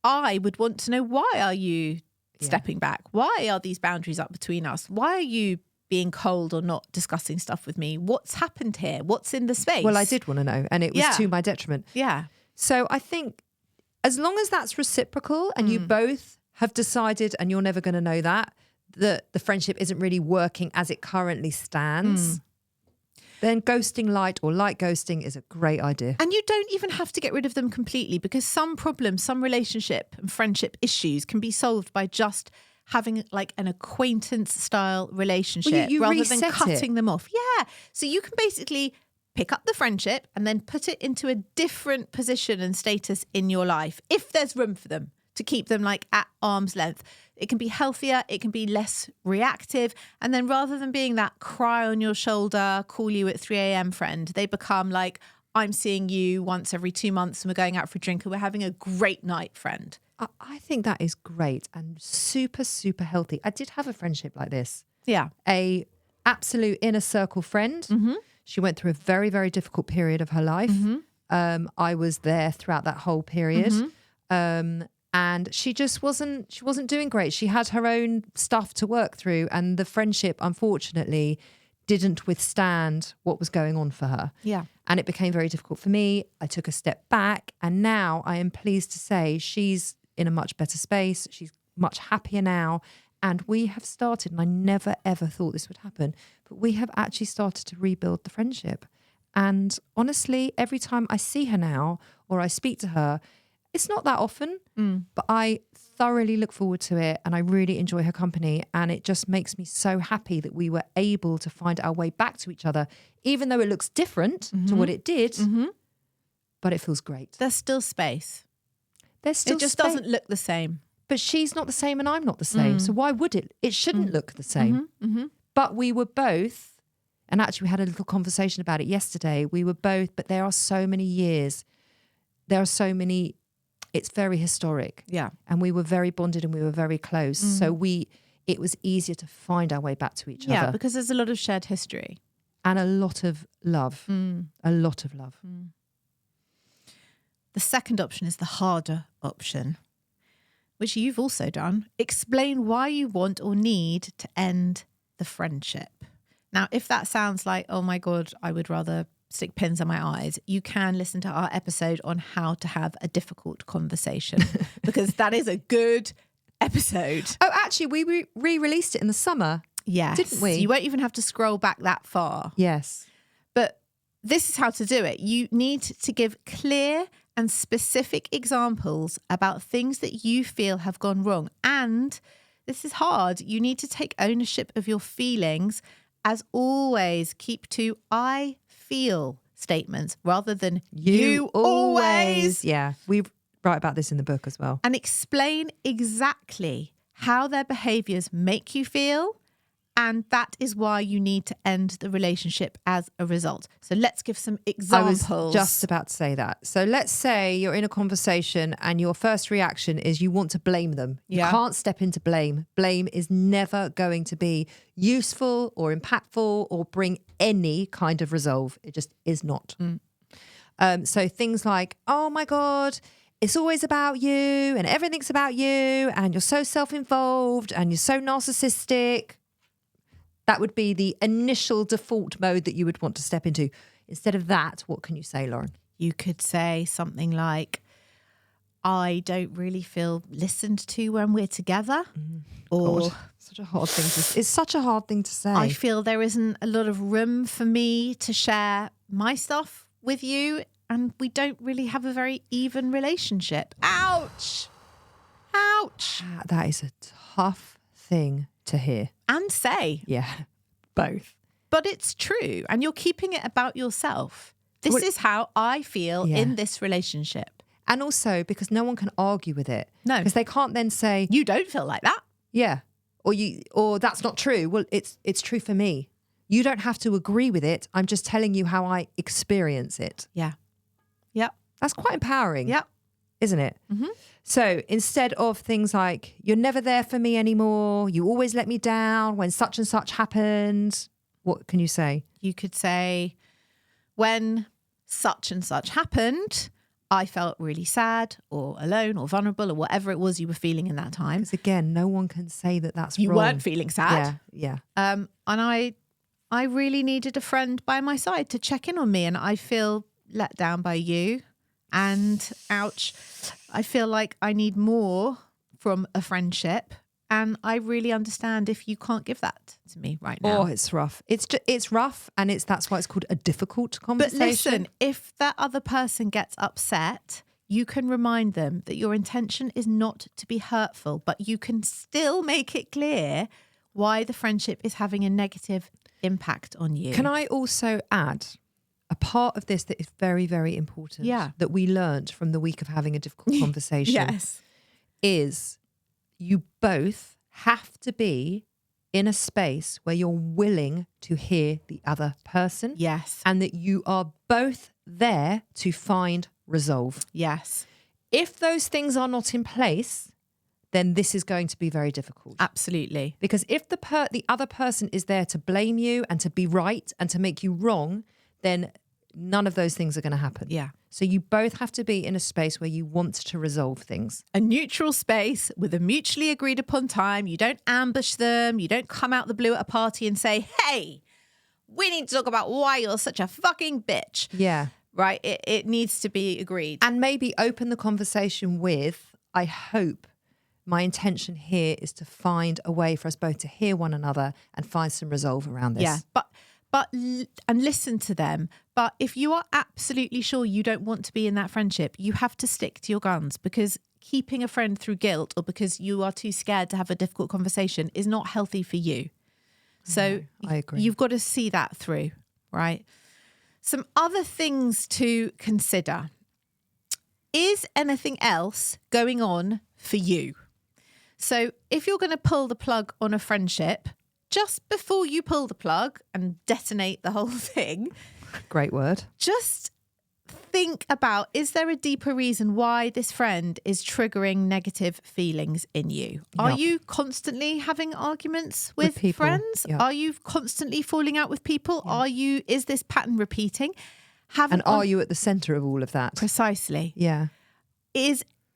I would want to know, why are you stepping back? Why are these boundaries up between us? Why are you being cold or not discussing stuff with me? What's happened here? What's in the space? Well, I did want to know, and it was to my detriment. Yeah. So I think as long as that's reciprocal and you both have decided, and you're never going to know that the friendship isn't really working as it currently stands, then ghosting light or light ghosting is a great idea. And you don't even have to get rid of them completely, because some problems, some relationship and friendship issues can be solved by just having like an acquaintance style relationship you rather than reset cutting them off. Yeah. So you can basically pick up the friendship and then put it into a different position and status in your life, if there's room for them, to keep them like at arm's length. It can be healthier, it can be less reactive. And then rather than being that cry on your shoulder, call you at 3 a.m. friend, they become like, I'm seeing you once every 2 months and we're going out for a drink and we're having a great night friend. I think that is great and super, super healthy. I did have a friendship like this. Yeah. A absolute inner circle friend. She went through a very, very difficult period of her life. I was there throughout that whole period. And she just wasn't doing great. She had her own stuff to work through, and the friendship, unfortunately, didn't withstand what was going on for her. Yeah. And it became very difficult for me. I took a step back, and now I am pleased to say she's in a much better space. She's much happier now. And we have started, and I never, ever thought this would happen, but we have actually started to rebuild the friendship. And honestly, every time I see her now or I speak to her, it's not that often, but I thoroughly look forward to it and I really enjoy her company. And it just makes me so happy that we were able to find our way back to each other, even though it looks different to what it did, but it feels great. There's still space. There's still It just space. doesn't look the same. But she's not the same and I'm not the same. So why would it? It shouldn't look the same. But we were both, and actually we had a little conversation about it yesterday. We were both, but there are so many years. There are so many, it's very historic. Yeah. And we were very bonded and we were very close. So it was easier to find our way back to each other. Yeah, because there's a lot of shared history. And a lot of love. A lot of love. The second option is the harder option, which you've also done. Explain why you want or need to end the friendship. Now, if that sounds like, oh my God, I would rather stick pins in my eyes, you can listen to our episode on how to have a difficult conversation because that is a good episode. Oh, actually, we re-released it in the summer. Yes. Didn't we? You won't even have to scroll back that far. Yes. But this is how to do it. You need to give clear and specific examples about things that you feel have gone wrong. And this is hard. You need to take ownership of your feelings. As always, keep to I feel statements rather than you always. Yeah, we write about this in the book as well. And explain exactly how their behaviours make you feel. And that is why you need to end the relationship as a result. So let's give some examples. I was just about to say that. So let's say you're in a conversation and your first reaction is you want to blame them. You can't step into blame. Blame is never going to be useful or impactful or bring any kind of resolve. It just is not. So things like, oh my God, it's always about you and everything's about you and you're so self-involved and you're so narcissistic. That would be the initial default mode that you would want to step into. Instead of that, what can you say, Lauren? You could say something like, I don't really feel listened to when we're together. Or God, such a hard thing it's such a hard thing to say. I feel there isn't a lot of room for me to share my stuff with you and we don't really have a very even relationship. Ouch! Ouch! That is a tough thing to hear. And say. Yeah, both. But it's true. And you're keeping it about yourself. This is how I feel in this relationship. And also because no one can argue with it. No. Because they can't then say, you don't feel like that. Yeah. Or that's not true. Well, it's true for me. You don't have to agree with it. I'm just telling you how I experience it. Yeah. Yep. That's quite empowering. Yep. Isn't it? Mm-hmm. So instead of things like, you're never there for me anymore, you always let me down when such and such happened, what can you say? You could say, when such and such happened, I felt really sad or alone or vulnerable or whatever it was you were feeling in that time. Because again, no one can say that that's you wrong. You weren't feeling sad. Yeah. And I really needed a friend by my side to check in on me and I feel let down by you. And ouch, I feel like I need more from a friendship. And I really understand if you can't give that to me right now. Oh, it's rough. It's rough. And that's why it's called a difficult conversation. But listen, if that other person gets upset, you can remind them that your intention is not to be hurtful, but you can still make it clear why the friendship is having a negative impact on you. Can I also add a part of this that is very, very important that we learned from the week of having a difficult conversation is you both have to be in a space where you're willing to hear the other person. Yes. And that you are both there to find resolve. Yes. If those things are not in place, then this is going to be very difficult. Absolutely. Because if the other person is there to blame you and to be right and to make you wrong, then none of those things are going to happen. Yeah. So you both have to be in a space where you want to resolve things. A neutral space with a mutually agreed upon time. You don't ambush them. You don't come out the blue at a party and say, hey, we need to talk about why you're such a fucking bitch. Yeah. Right? It needs to be agreed. And maybe open the conversation with, I hope my intention here is to find a way for us both to hear one another and find some resolve around this. Yeah. And listen to them. But if you are absolutely sure you don't want to be in that friendship, you have to stick to your guns, because keeping a friend through guilt or because you are too scared to have a difficult conversation is not healthy for you. So I agree. You've got to see that through, right? Some other things to consider. Is anything else going on for you? So if you're going to pull the plug on a friendship, just before you pull the plug and detonate the whole thing, great word, just think about, is there a deeper reason why this friend is triggering negative feelings in you? Are you constantly having arguments with friends? Yep. Are you constantly falling out with people? Yep. Is this pattern repeating? Are you at the center of all of that? Precisely. Yeah.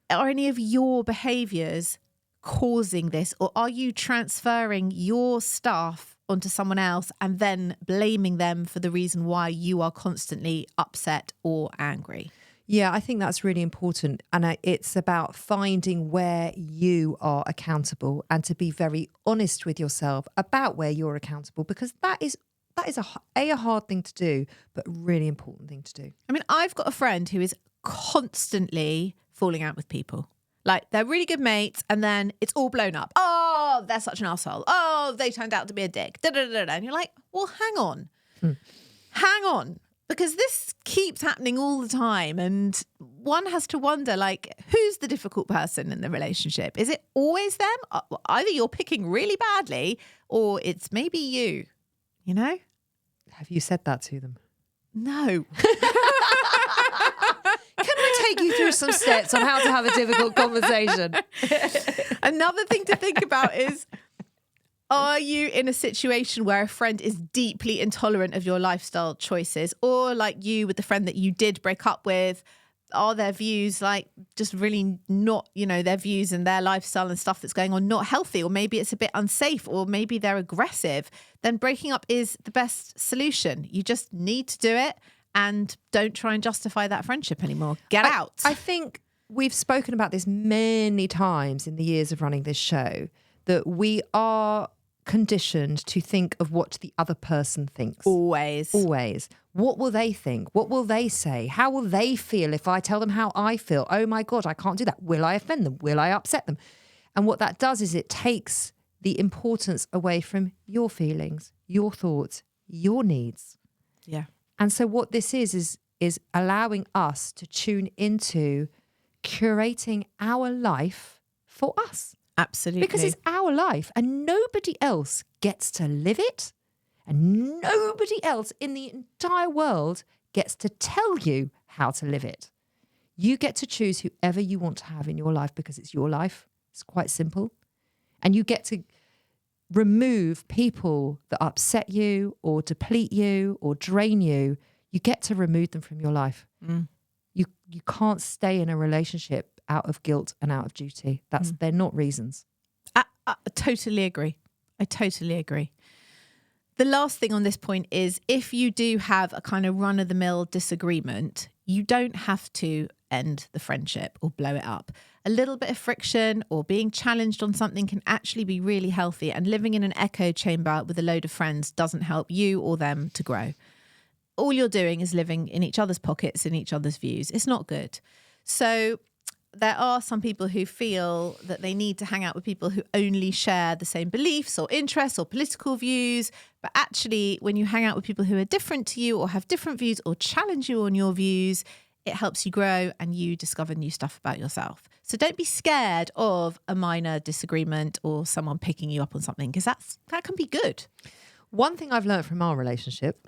Are any of your behaviors causing this, or are you transferring your stuff onto someone else and then blaming them for the reason why you are constantly upset or angry. Yeah, I think that's really important. And it's about finding where you are accountable and to be very honest with yourself about where you're accountable, because that is a hard thing to do, but really important thing to do. I mean, I've got a friend who is constantly falling out with people. Like, they're really good mates and then it's all blown up. Oh, they're such an asshole. Oh, they turned out to be a dick. Da, da, da, da. And you're like, well, hang on. Hang on. Because this keeps happening all the time. And one has to wonder, like, who's the difficult person in the relationship? Is it always them? Either you're picking really badly or it's maybe you, you know? Have you said that to them? No. Can I take you through some steps on how to have a difficult conversation? Another thing to think about is, are you in a situation where a friend is deeply intolerant of your lifestyle choices? Or like you with the friend that you did break up with, are their views like just really not, you know, their views and their lifestyle and stuff that's going on not healthy? Or maybe it's a bit unsafe, or maybe they're aggressive. Then breaking up is the best solution. You just need to do it and don't try and justify that friendship anymore. Get out. I think we've spoken about this many times in the years of running this show, that we are conditioned to think of what the other person thinks. Always. What will they think? What will they say? How will they feel if I tell them how I feel? Oh my God, I can't do that. Will I offend them? Will I upset them? And what that does is it takes the importance away from your feelings, your thoughts, your needs. Yeah. And so what this is allowing us to tune into curating our life for us. Absolutely. Because it's our life and nobody else gets to live it, and nobody else in the entire world gets to tell you how to live it. You get to choose whoever you want to have in your life because it's your life. It's quite simple. And you get to remove people that upset you or deplete you or drain you. You get to remove them from your life. You can't stay in a relationship out of guilt and out of duty. They're not reasons. I totally agree. I totally agree. The last thing on this point is, if you do have a kind of run-of-the-mill disagreement, you don't have to end the friendship or blow it up. A little bit of friction or being challenged on something can actually be really healthy, and living in an echo chamber with a load of friends doesn't help you or them to grow. All you're doing is living in each other's pockets, in each other's views. It's not good. So there are some people who feel that they need to hang out with people who only share the same beliefs or interests or political views. But actually, when you hang out with people who are different to you or have different views or challenge you on your views, it helps you grow and you discover new stuff about yourself. So don't be scared of a minor disagreement or someone picking you up on something, because that can be good. One thing I've learned from our relationship,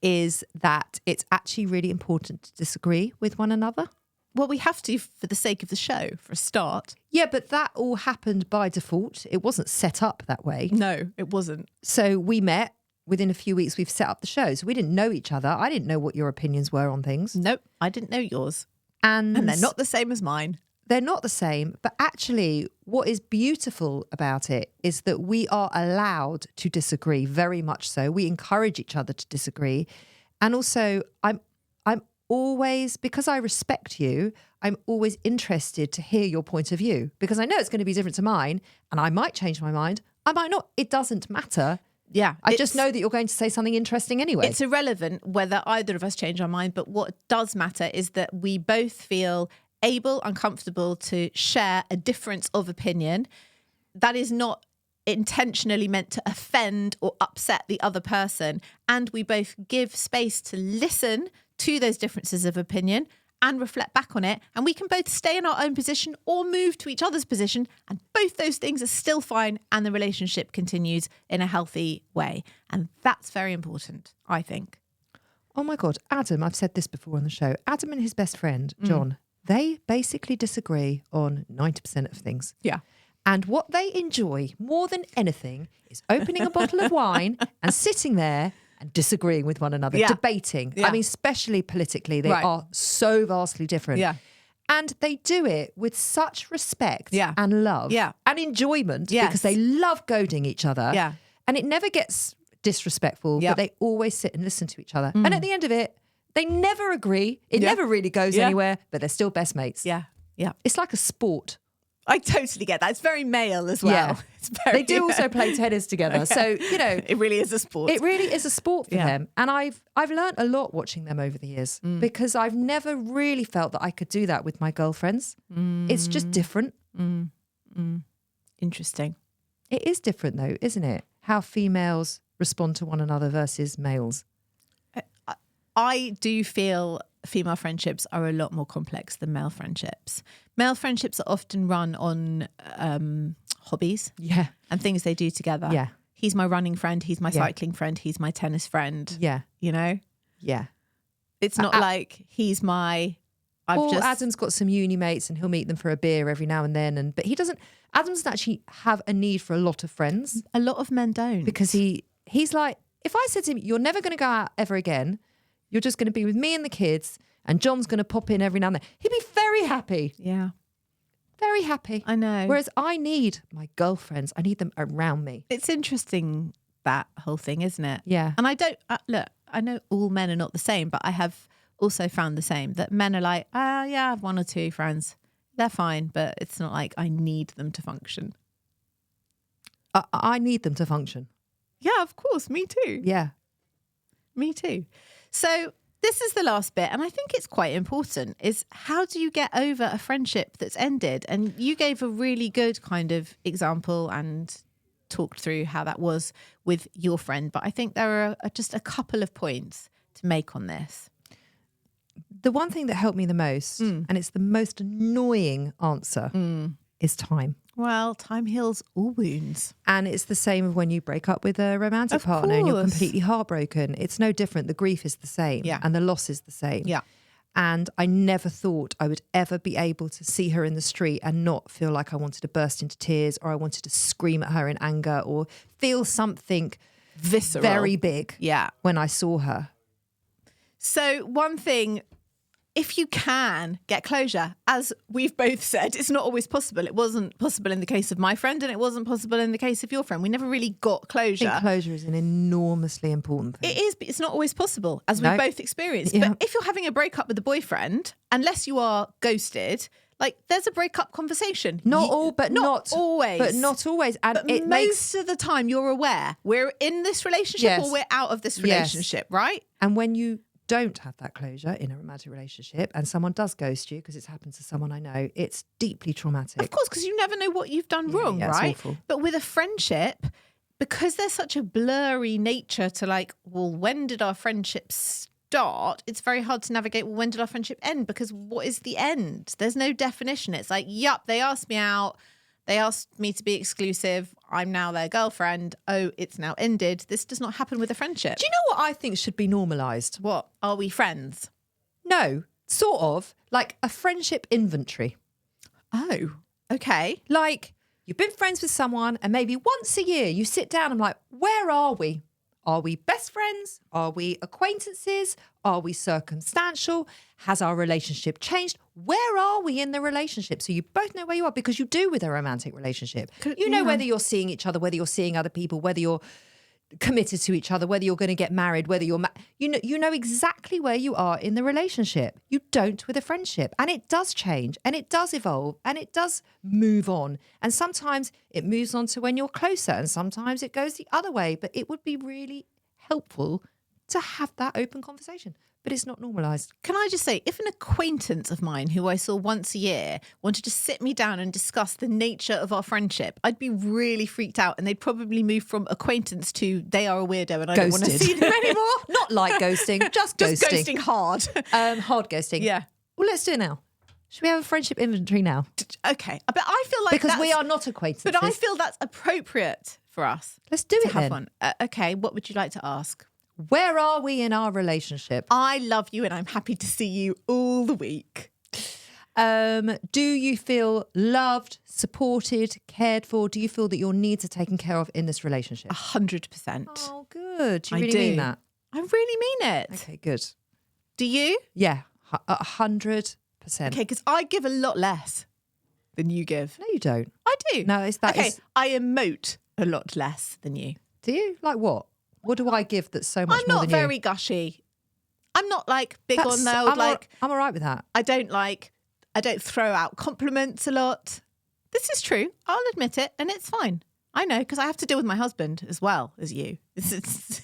is that it's actually really important to disagree with one another. Well, we have to for the sake of the show, for a start. Yeah, but that all happened by default. It wasn't set up that way. No, it wasn't. So we met. Within a few weeks, we've set up the show. So we didn't know each other. I didn't know what your opinions were on things. Nope, I didn't know yours. And they're not the same as mine. They're not the same. But actually, what is beautiful about it is that we are allowed to disagree, very much so. We encourage each other to disagree. And also, I'm always, because I respect you, I'm always interested to hear your point of view, because I know it's going to be different to mine, and I might change my mind. I might not. It doesn't matter. Yeah. I just know that you're going to say something interesting anyway. It's irrelevant whether either of us change our mind, but what does matter is that we both feel able and comfortable to share a difference of opinion that is not intentionally meant to offend or upset the other person. And we both give space to listen to those differences of opinion and reflect back on it. And we can both stay in our own position or move to each other's position. And both those things are still fine. And the relationship continues in a healthy way. And that's very important, I think. Oh my God, Adam, I've said this before on the show. Adam and his best friend, John, they basically disagree on 90% of things. Yeah. And what they enjoy more than anything is opening a bottle of wine and sitting there and disagreeing with one another, debating. Yeah. I mean, especially politically, they are so vastly different. Yeah. And they do it with such respect Yeah. and love Yeah. and enjoyment Yes. because they love goading each other. Yeah. And it never gets disrespectful, but they always sit and listen to each other. And at the end of it, they never agree. It never really goes anywhere, but they're still best mates. Yeah. Yeah. It's like a sport. I totally get that. It's very male as well. Yeah. It's very, they do also play tennis together. Okay. So, you know. It really is a sport. It really is a sport for them. And I've learned a lot watching them over the years because I've never really felt that I could do that with my girlfriends. It's just different. Interesting. It is different though, isn't it? How females respond to one another versus males. I do feel female friendships are a lot more complex than male friendships. Male friendships are often run on hobbies and things they do together. Yeah. He's my running friend. He's my cycling friend. He's my tennis friend. Yeah. You know? Yeah. It's not like he's my... Adam's got some uni mates and he'll meet them for a beer every now and then. But Adam doesn't actually have a need for a lot of friends. A lot of men don't. Because he's like, if I said to him, you're never going to go out ever again, you're just going to be with me and the kids, and John's going to pop in every now and then, he'd be very happy. Yeah. Very happy. I know. Whereas I need my girlfriends. I need them around me. It's interesting, that whole thing, isn't it? Yeah. And I don't, look, I know all men are not the same, but I have also found the same, that men are like, yeah, I have one or two friends. They're fine, but it's not like I need them to function. I need them to function. Yeah, of course. Me too. Yeah. Me too. So this is the last bit, and I think it's quite important, is how do you get over a friendship that's ended? And you gave a really good kind of example and talked through how that was with your friend. But I think there are just a couple of points to make on this. The one thing that helped me the most, and it's the most annoying answer, is time. Well, time heals all wounds. And it's the same when you break up with a romantic partner and you're completely heartbroken. It's no different. The grief is the same and the loss is the same. Yeah. And I never thought I would ever be able to see her in the street and not feel like I wanted to burst into tears or I wanted to scream at her in anger or feel something visceral, very big when I saw her. So one thing, if you can get closure, as we've both said, it's not always possible. It wasn't possible in the case of my friend and it wasn't possible in the case of your friend. We never really got closure. I think closure is an enormously important thing. It is, but it's not always possible, as we both experienced. Yeah. But if you're having a breakup with a boyfriend, unless you are ghosted, like there's a breakup conversation. Not always. But not always. And but most of the time you're aware we're in this relationship or we're out of this relationship, right? And when you don't have that closure in a romantic relationship and someone does ghost you, because it's happened to someone I know, it's deeply traumatic. Of course, because you never know what you've done wrong, right? It's awful. But with a friendship, because there's such a blurry nature to like, well, when did our friendship start? It's very hard to navigate, well, when did our friendship end? Because what is the end? There's no definition. It's like, yup, they asked me out. They asked me to be exclusive. I'm now their girlfriend. Oh, it's now ended. This does not happen with a friendship. Do you know what I think should be normalised? What? Are we friends? No, sort of. Like a friendship inventory. Oh, okay. Like you've been friends with someone and maybe once a year you sit down and I'm like, where are we? Are we best friends? Are we acquaintances? Are we circumstantial? Has our relationship changed? Where are we in the relationship? So you both know where you are, because you do with a romantic relationship. You know whether you're seeing each other, whether you're seeing other people, whether you're committed to each other, whether you're going to get married, whether you're... you know exactly where you are in the relationship. You don't with a friendship. And it does change and it does evolve and it does move on. And sometimes it moves on to when you're closer and sometimes it goes the other way. But it would be really helpful to have that open conversation. But it's not normalised. Can I just say, if an acquaintance of mine who I saw once a year wanted to sit me down and discuss the nature of our friendship, I'd be really freaked out and they'd probably move from acquaintance to they are a weirdo and I don't want to see them anymore. Not like ghosting, just ghosting. Just ghosting hard. Hard ghosting. Yeah. Well, let's do it now. Should we have a friendship inventory now? Okay. But I feel like because we are not acquaintances. But I feel that's appropriate for us. Let's do it have then. one. Okay. What would you like to ask? Where are we in our relationship? I love you and I'm happy to see you all the week. Do you feel loved, supported, cared for? Do you feel that your needs are taken care of in this relationship? 100%. Oh, good. Do you really mean that? I really mean it. Okay, good. Do you? Yeah, 100%. Okay, because I give a lot less than you give. No, you don't. I do. No, I emote a lot less than you. Do you? Like what? What do I give that's so much I'm more not than very you? gushy. I'm not like big on the old, I'm all right with that. I don't throw out compliments a lot. This is true. I'll admit it, and it's fine. I know, because I have to deal with my husband as well as you. It's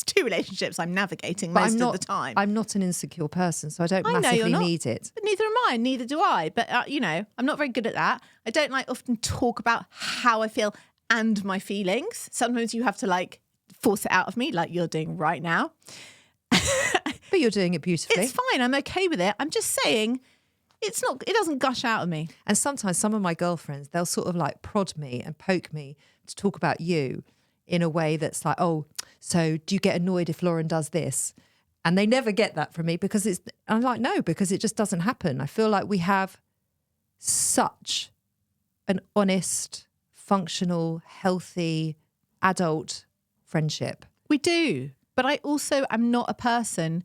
two relationships I'm navigating most of the time. I'm not an insecure person, so I don't massively need it. But neither am I, neither do I. But, I'm not very good at that. I don't often talk about how I feel and my feelings. Sometimes you have to force it out of me like you're doing right now. But you're doing it beautifully. It's fine. I'm okay with it. I'm just saying it doesn't gush out of me. And sometimes some of my girlfriends, they'll sort of prod me and poke me to talk about you in a way that's like, oh, so do you get annoyed if Lauren does this? And they never get that from me because I'm like, no, because it just doesn't happen. I feel like we have such an honest, functional, healthy, adult friendship. We do. But I also am not a person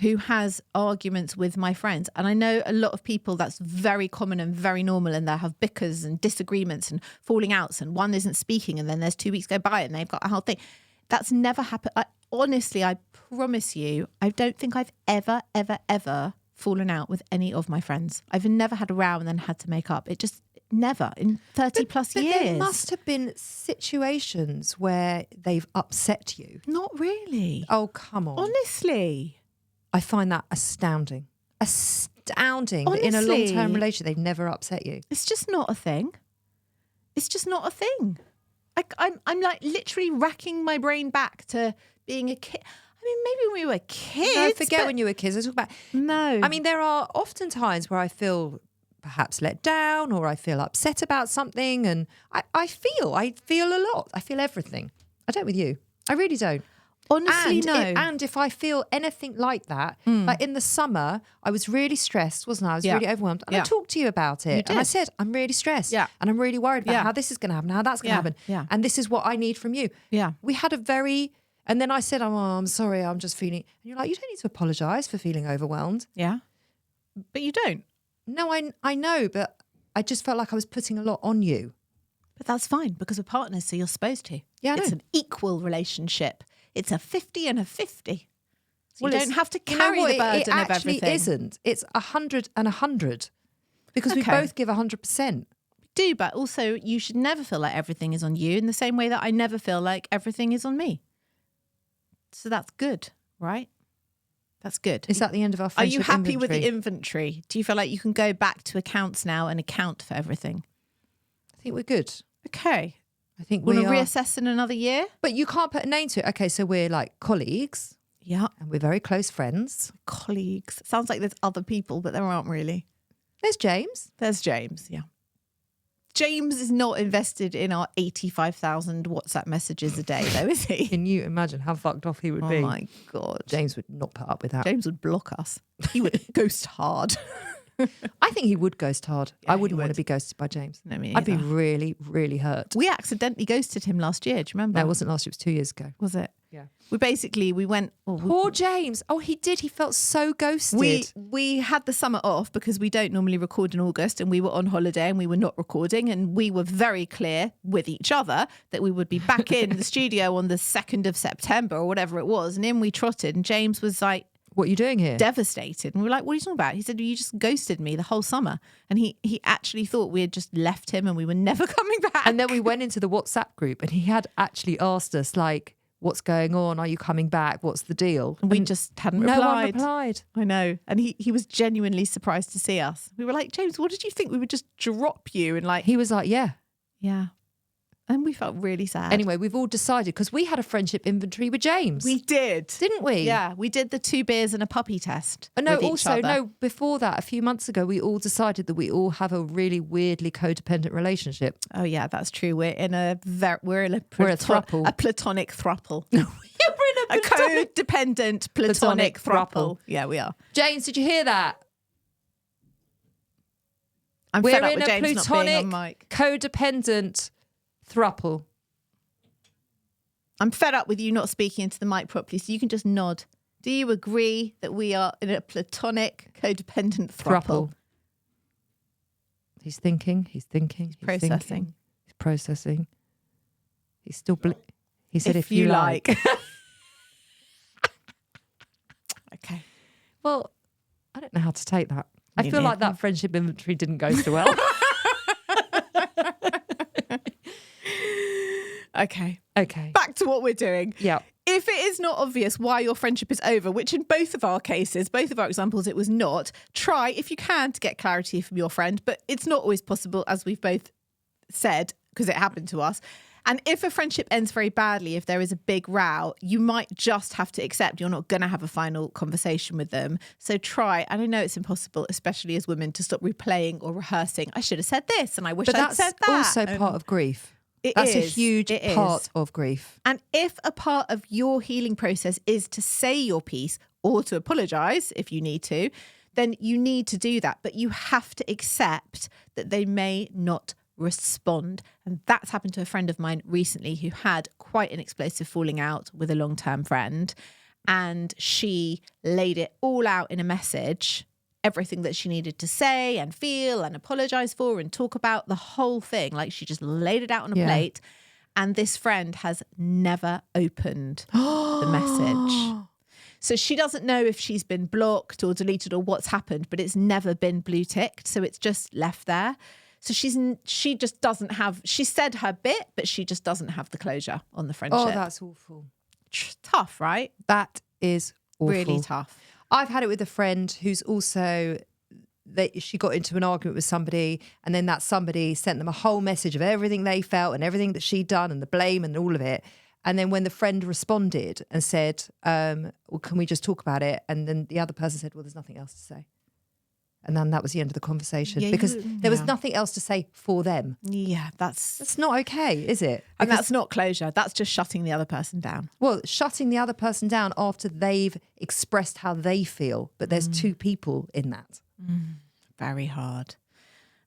who has arguments with my friends. And I know a lot of people, that's very common and very normal, and they have bickers and disagreements and falling outs, and one isn't speaking and then there's 2 weeks go by and they've got a whole thing. That's never happened. Honestly, I promise you, I don't think I've ever, ever, ever fallen out with any of my friends. I've never had a row and then had to make up. It just never in 30 plus years. There must have been situations where they've upset you. Not really. Oh, come on. Honestly. I find that astounding. Astounding that in a long-term relationship, they've never upset you. It's just not a thing. It's just not a thing. I'm literally racking my brain back to being a kid. I mean, maybe when we were kids. No, forget when you were kids. I talk about... No. I mean, there are often times where I feel perhaps let down or I feel upset about something, and I feel a lot. I feel everything. I don't with you. I really don't. Honestly, no. And if I feel anything like that, like in the summer, I was really stressed, wasn't I? I was really overwhelmed. And I talked to you about it. And I said, I'm really stressed. Yeah. And I'm really worried about how this is going to happen, how that's going to happen. Yeah. And this is what I need from you. Yeah. We had and then I said, oh, I'm sorry, I'm just feeling... And you're like, you don't need to apologise for feeling overwhelmed. Yeah. But you don't. No, I know, but I just felt like I was putting a lot on you. But that's fine, because we're partners, so you're supposed to. Yeah, I know. It's an equal relationship. It's a 50 and a 50. So Well, you don't have to carry the burden it of actually everything. Isn't. It's 100 and 100. Because we both give 100%. We do, but also you should never feel like everything is on you in the same way that I never feel like everything is on me. So that's good, right? That's good. Is that the end of our Are friendship you happy with inventory? the inventory? Do you feel like you can go back to accounts now and account for everything? I think we're good. Okay. I think Want we to are. reassess in another year? But you can't put a name to it. Okay, so we're like colleagues. Yeah. And we're very close friends. Colleagues. Sounds like there's other people, but there aren't really. There's James. There's James, yeah. James is not invested in our 85,000 WhatsApp messages a day, though, is he? Can you imagine how fucked off he would be? Oh, my God. James would not put up with that. James would block us. He would ghost hard. I think he would ghost hard. Yeah, I wouldn't he want to would. be ghosted by James. No, me I'd be either. really, really hurt. We accidentally ghosted him last year. Do you remember? No, it wasn't last year. It was 2 years ago. Was it? Yeah. We went... Poor James. Oh, he did. He felt so ghosted. We had the summer off because we don't normally record in August, and we were on holiday and we were not recording, and we were very clear with each other that we would be back in the studio on the 2nd of September or whatever it was, and in we trotted, and James was like, what are you doing here? Devastated. And we were like, what are you talking about? He said, you just ghosted me the whole summer. And he actually thought we had just left him and we were never coming back. And then we went into the WhatsApp group and he had actually asked us, like, what's going on? Are you coming back? What's the deal? And we just hadn't replied. No one replied. I know. And he was genuinely surprised to see us. We were like, James, what did you think? We would just drop you? And like... He was like, yeah. Yeah. And we felt really sad. Anyway, we've all decided, because we had a friendship inventory with James. We did. Didn't we? Yeah, we did the 2 beers and a puppy test. No, with each also, other. no, before that, a few months ago, we all decided that we all have a really weirdly codependent relationship. Oh, yeah, that's true. We're a throuple. A platonic throuple. You're in a codependent platonic throuple. Yeah, we are. James, did you hear that? I'm We're fed up in with a James not being on platonic, mic. codependent throuple. I'm fed up with you not speaking into the mic properly, so you can just nod. Do you agree that we are in a platonic, codependent throuple? He's thinking. He's processing. He's processing. He's still He said, if you like. Okay. Well, I don't know how to take that. I feel like that friendship inventory didn't go so well. Okay. Okay. Back to what we're doing. Yeah. If it is not obvious why your friendship is over, which in both of our cases, both of our examples, it was not, try, if you can, to get clarity from your friend. But it's not always possible, as we've both said, because it happened to us. And if a friendship ends very badly, if there is a big row, you might just have to accept you're not going to have a final conversation with them. So try, and I know it's impossible, especially as women, to stop replaying or rehearsing. I should have said this and I wish I'd said that. But that's also part of grief. That's a huge part of grief. And if a part of your healing process is to say your piece or to apologise if you need to, then you need to do that. But you have to accept that they may not respond. And that's happened to a friend of mine recently who had quite an explosive falling out with a long-term friend. And she laid it all out in a message, everything that she needed to say and feel and apologise for and talk about, the whole thing. Like, she just laid it out on a plate. And this friend has never opened the message. So she doesn't know if she's been blocked or deleted or what's happened, but it's never been blue ticked. So it's just left there. So she just doesn't have, she said her bit, but she just doesn't have the closure on the friendship. Oh, that's awful. Tough, right? That is awful. Really tough. I've had it with a friend who's also, she got into an argument with somebody, and then that somebody sent them a whole message of everything they felt and everything that she'd done and the blame and all of it. And then when the friend responded and said, well, can we just talk about it? And then the other person said, well, there's nothing else to say. And then that was the end of the conversation because there was nothing else to say for them. Yeah, that's not okay, is it? And that's not closure. That's just shutting the other person down. Well, shutting the other person down after they've expressed how they feel. But there's two people in that. Very hard.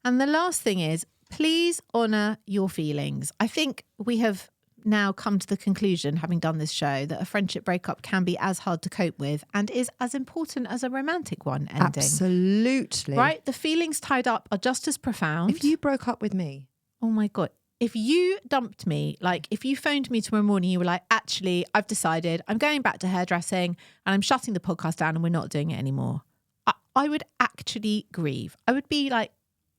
And the last thing is, please honour your feelings. I think we have now come to the conclusion, having done this show, that a friendship breakup can be as hard to cope with and is as important as a romantic one ending. Absolutely. Right? The feelings tied up are just as profound. If you broke up with me. Oh my God. If you dumped me, like if you phoned me tomorrow morning, you were like, actually, I've decided I'm going back to hairdressing and I'm shutting the podcast down and we're not doing it anymore. I would actually grieve. I would be like,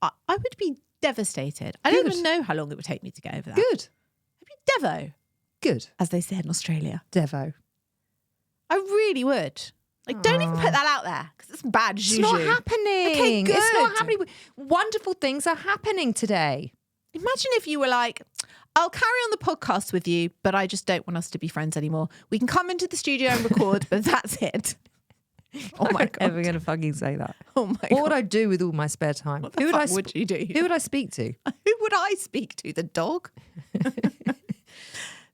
I would be devastated. I don't even know how long it would take me to get over that. Good. Devo. Good. As they say in Australia. Devo. I really would. Like, don't even put that out there because it's bad juju. It's not happening. Okay, good. It's not happening. Wonderful things are happening today. Imagine if you were like, I'll carry on the podcast with you, but I just don't want us to be friends anymore. We can come into the studio and record, but that's it. Oh my God. I'm never going to fucking say that. Oh my God. What would I do with all my spare time? What the fuck would you do? Who would I speak to? Who would I speak to? The dog?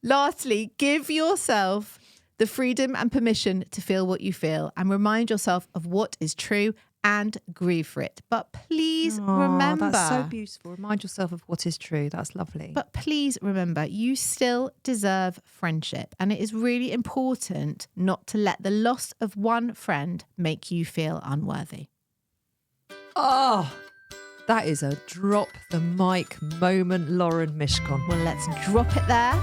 Lastly, give yourself the freedom and permission to feel what you feel and remind yourself of what is true and grieve for it. But please remember. That's so beautiful. Remind yourself of what is true. That's lovely. But please remember, you still deserve friendship. And it is really important not to let the loss of one friend make you feel unworthy. Oh, that is a drop the mic moment, Lauren Mishcon. Well, let's drop it there.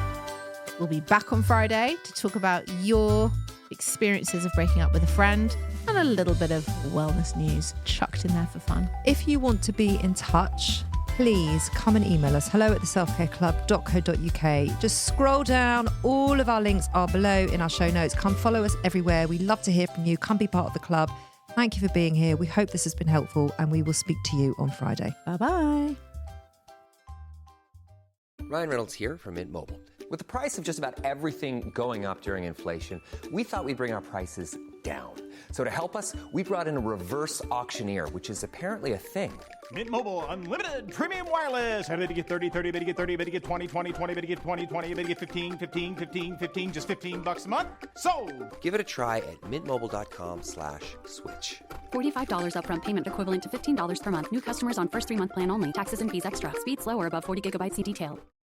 We'll be back on Friday to talk about your experiences of breaking up with a friend and a little bit of wellness news chucked in there for fun. If you want to be in touch, please come and email us, hello@theselfcareclub.co.uk. Just scroll down. All of our links are below in our show notes. Come follow us everywhere. We love to hear from you. Come be part of the club. Thank you for being here. We hope this has been helpful and we will speak to you on Friday. Bye-bye. Ryan Reynolds here from Mint Mobile. With the price of just about everything going up during inflation, we thought we'd bring our prices down. So to help us, we brought in a reverse auctioneer, which is apparently a thing. Mint Mobile Unlimited Premium Wireless. How to get 30, 30, bit to get 30, bit to get 20, 20, 20, bit to get 20, 20, bit to get 15, 15, 15, 15, just $15 a month? Sold! Give it a try at mintmobile.com/switch. $45 upfront payment equivalent to $15 per month. New customers on first 3-month plan only. Taxes and fees extra. Speed slower above 40 gigabytes per detail.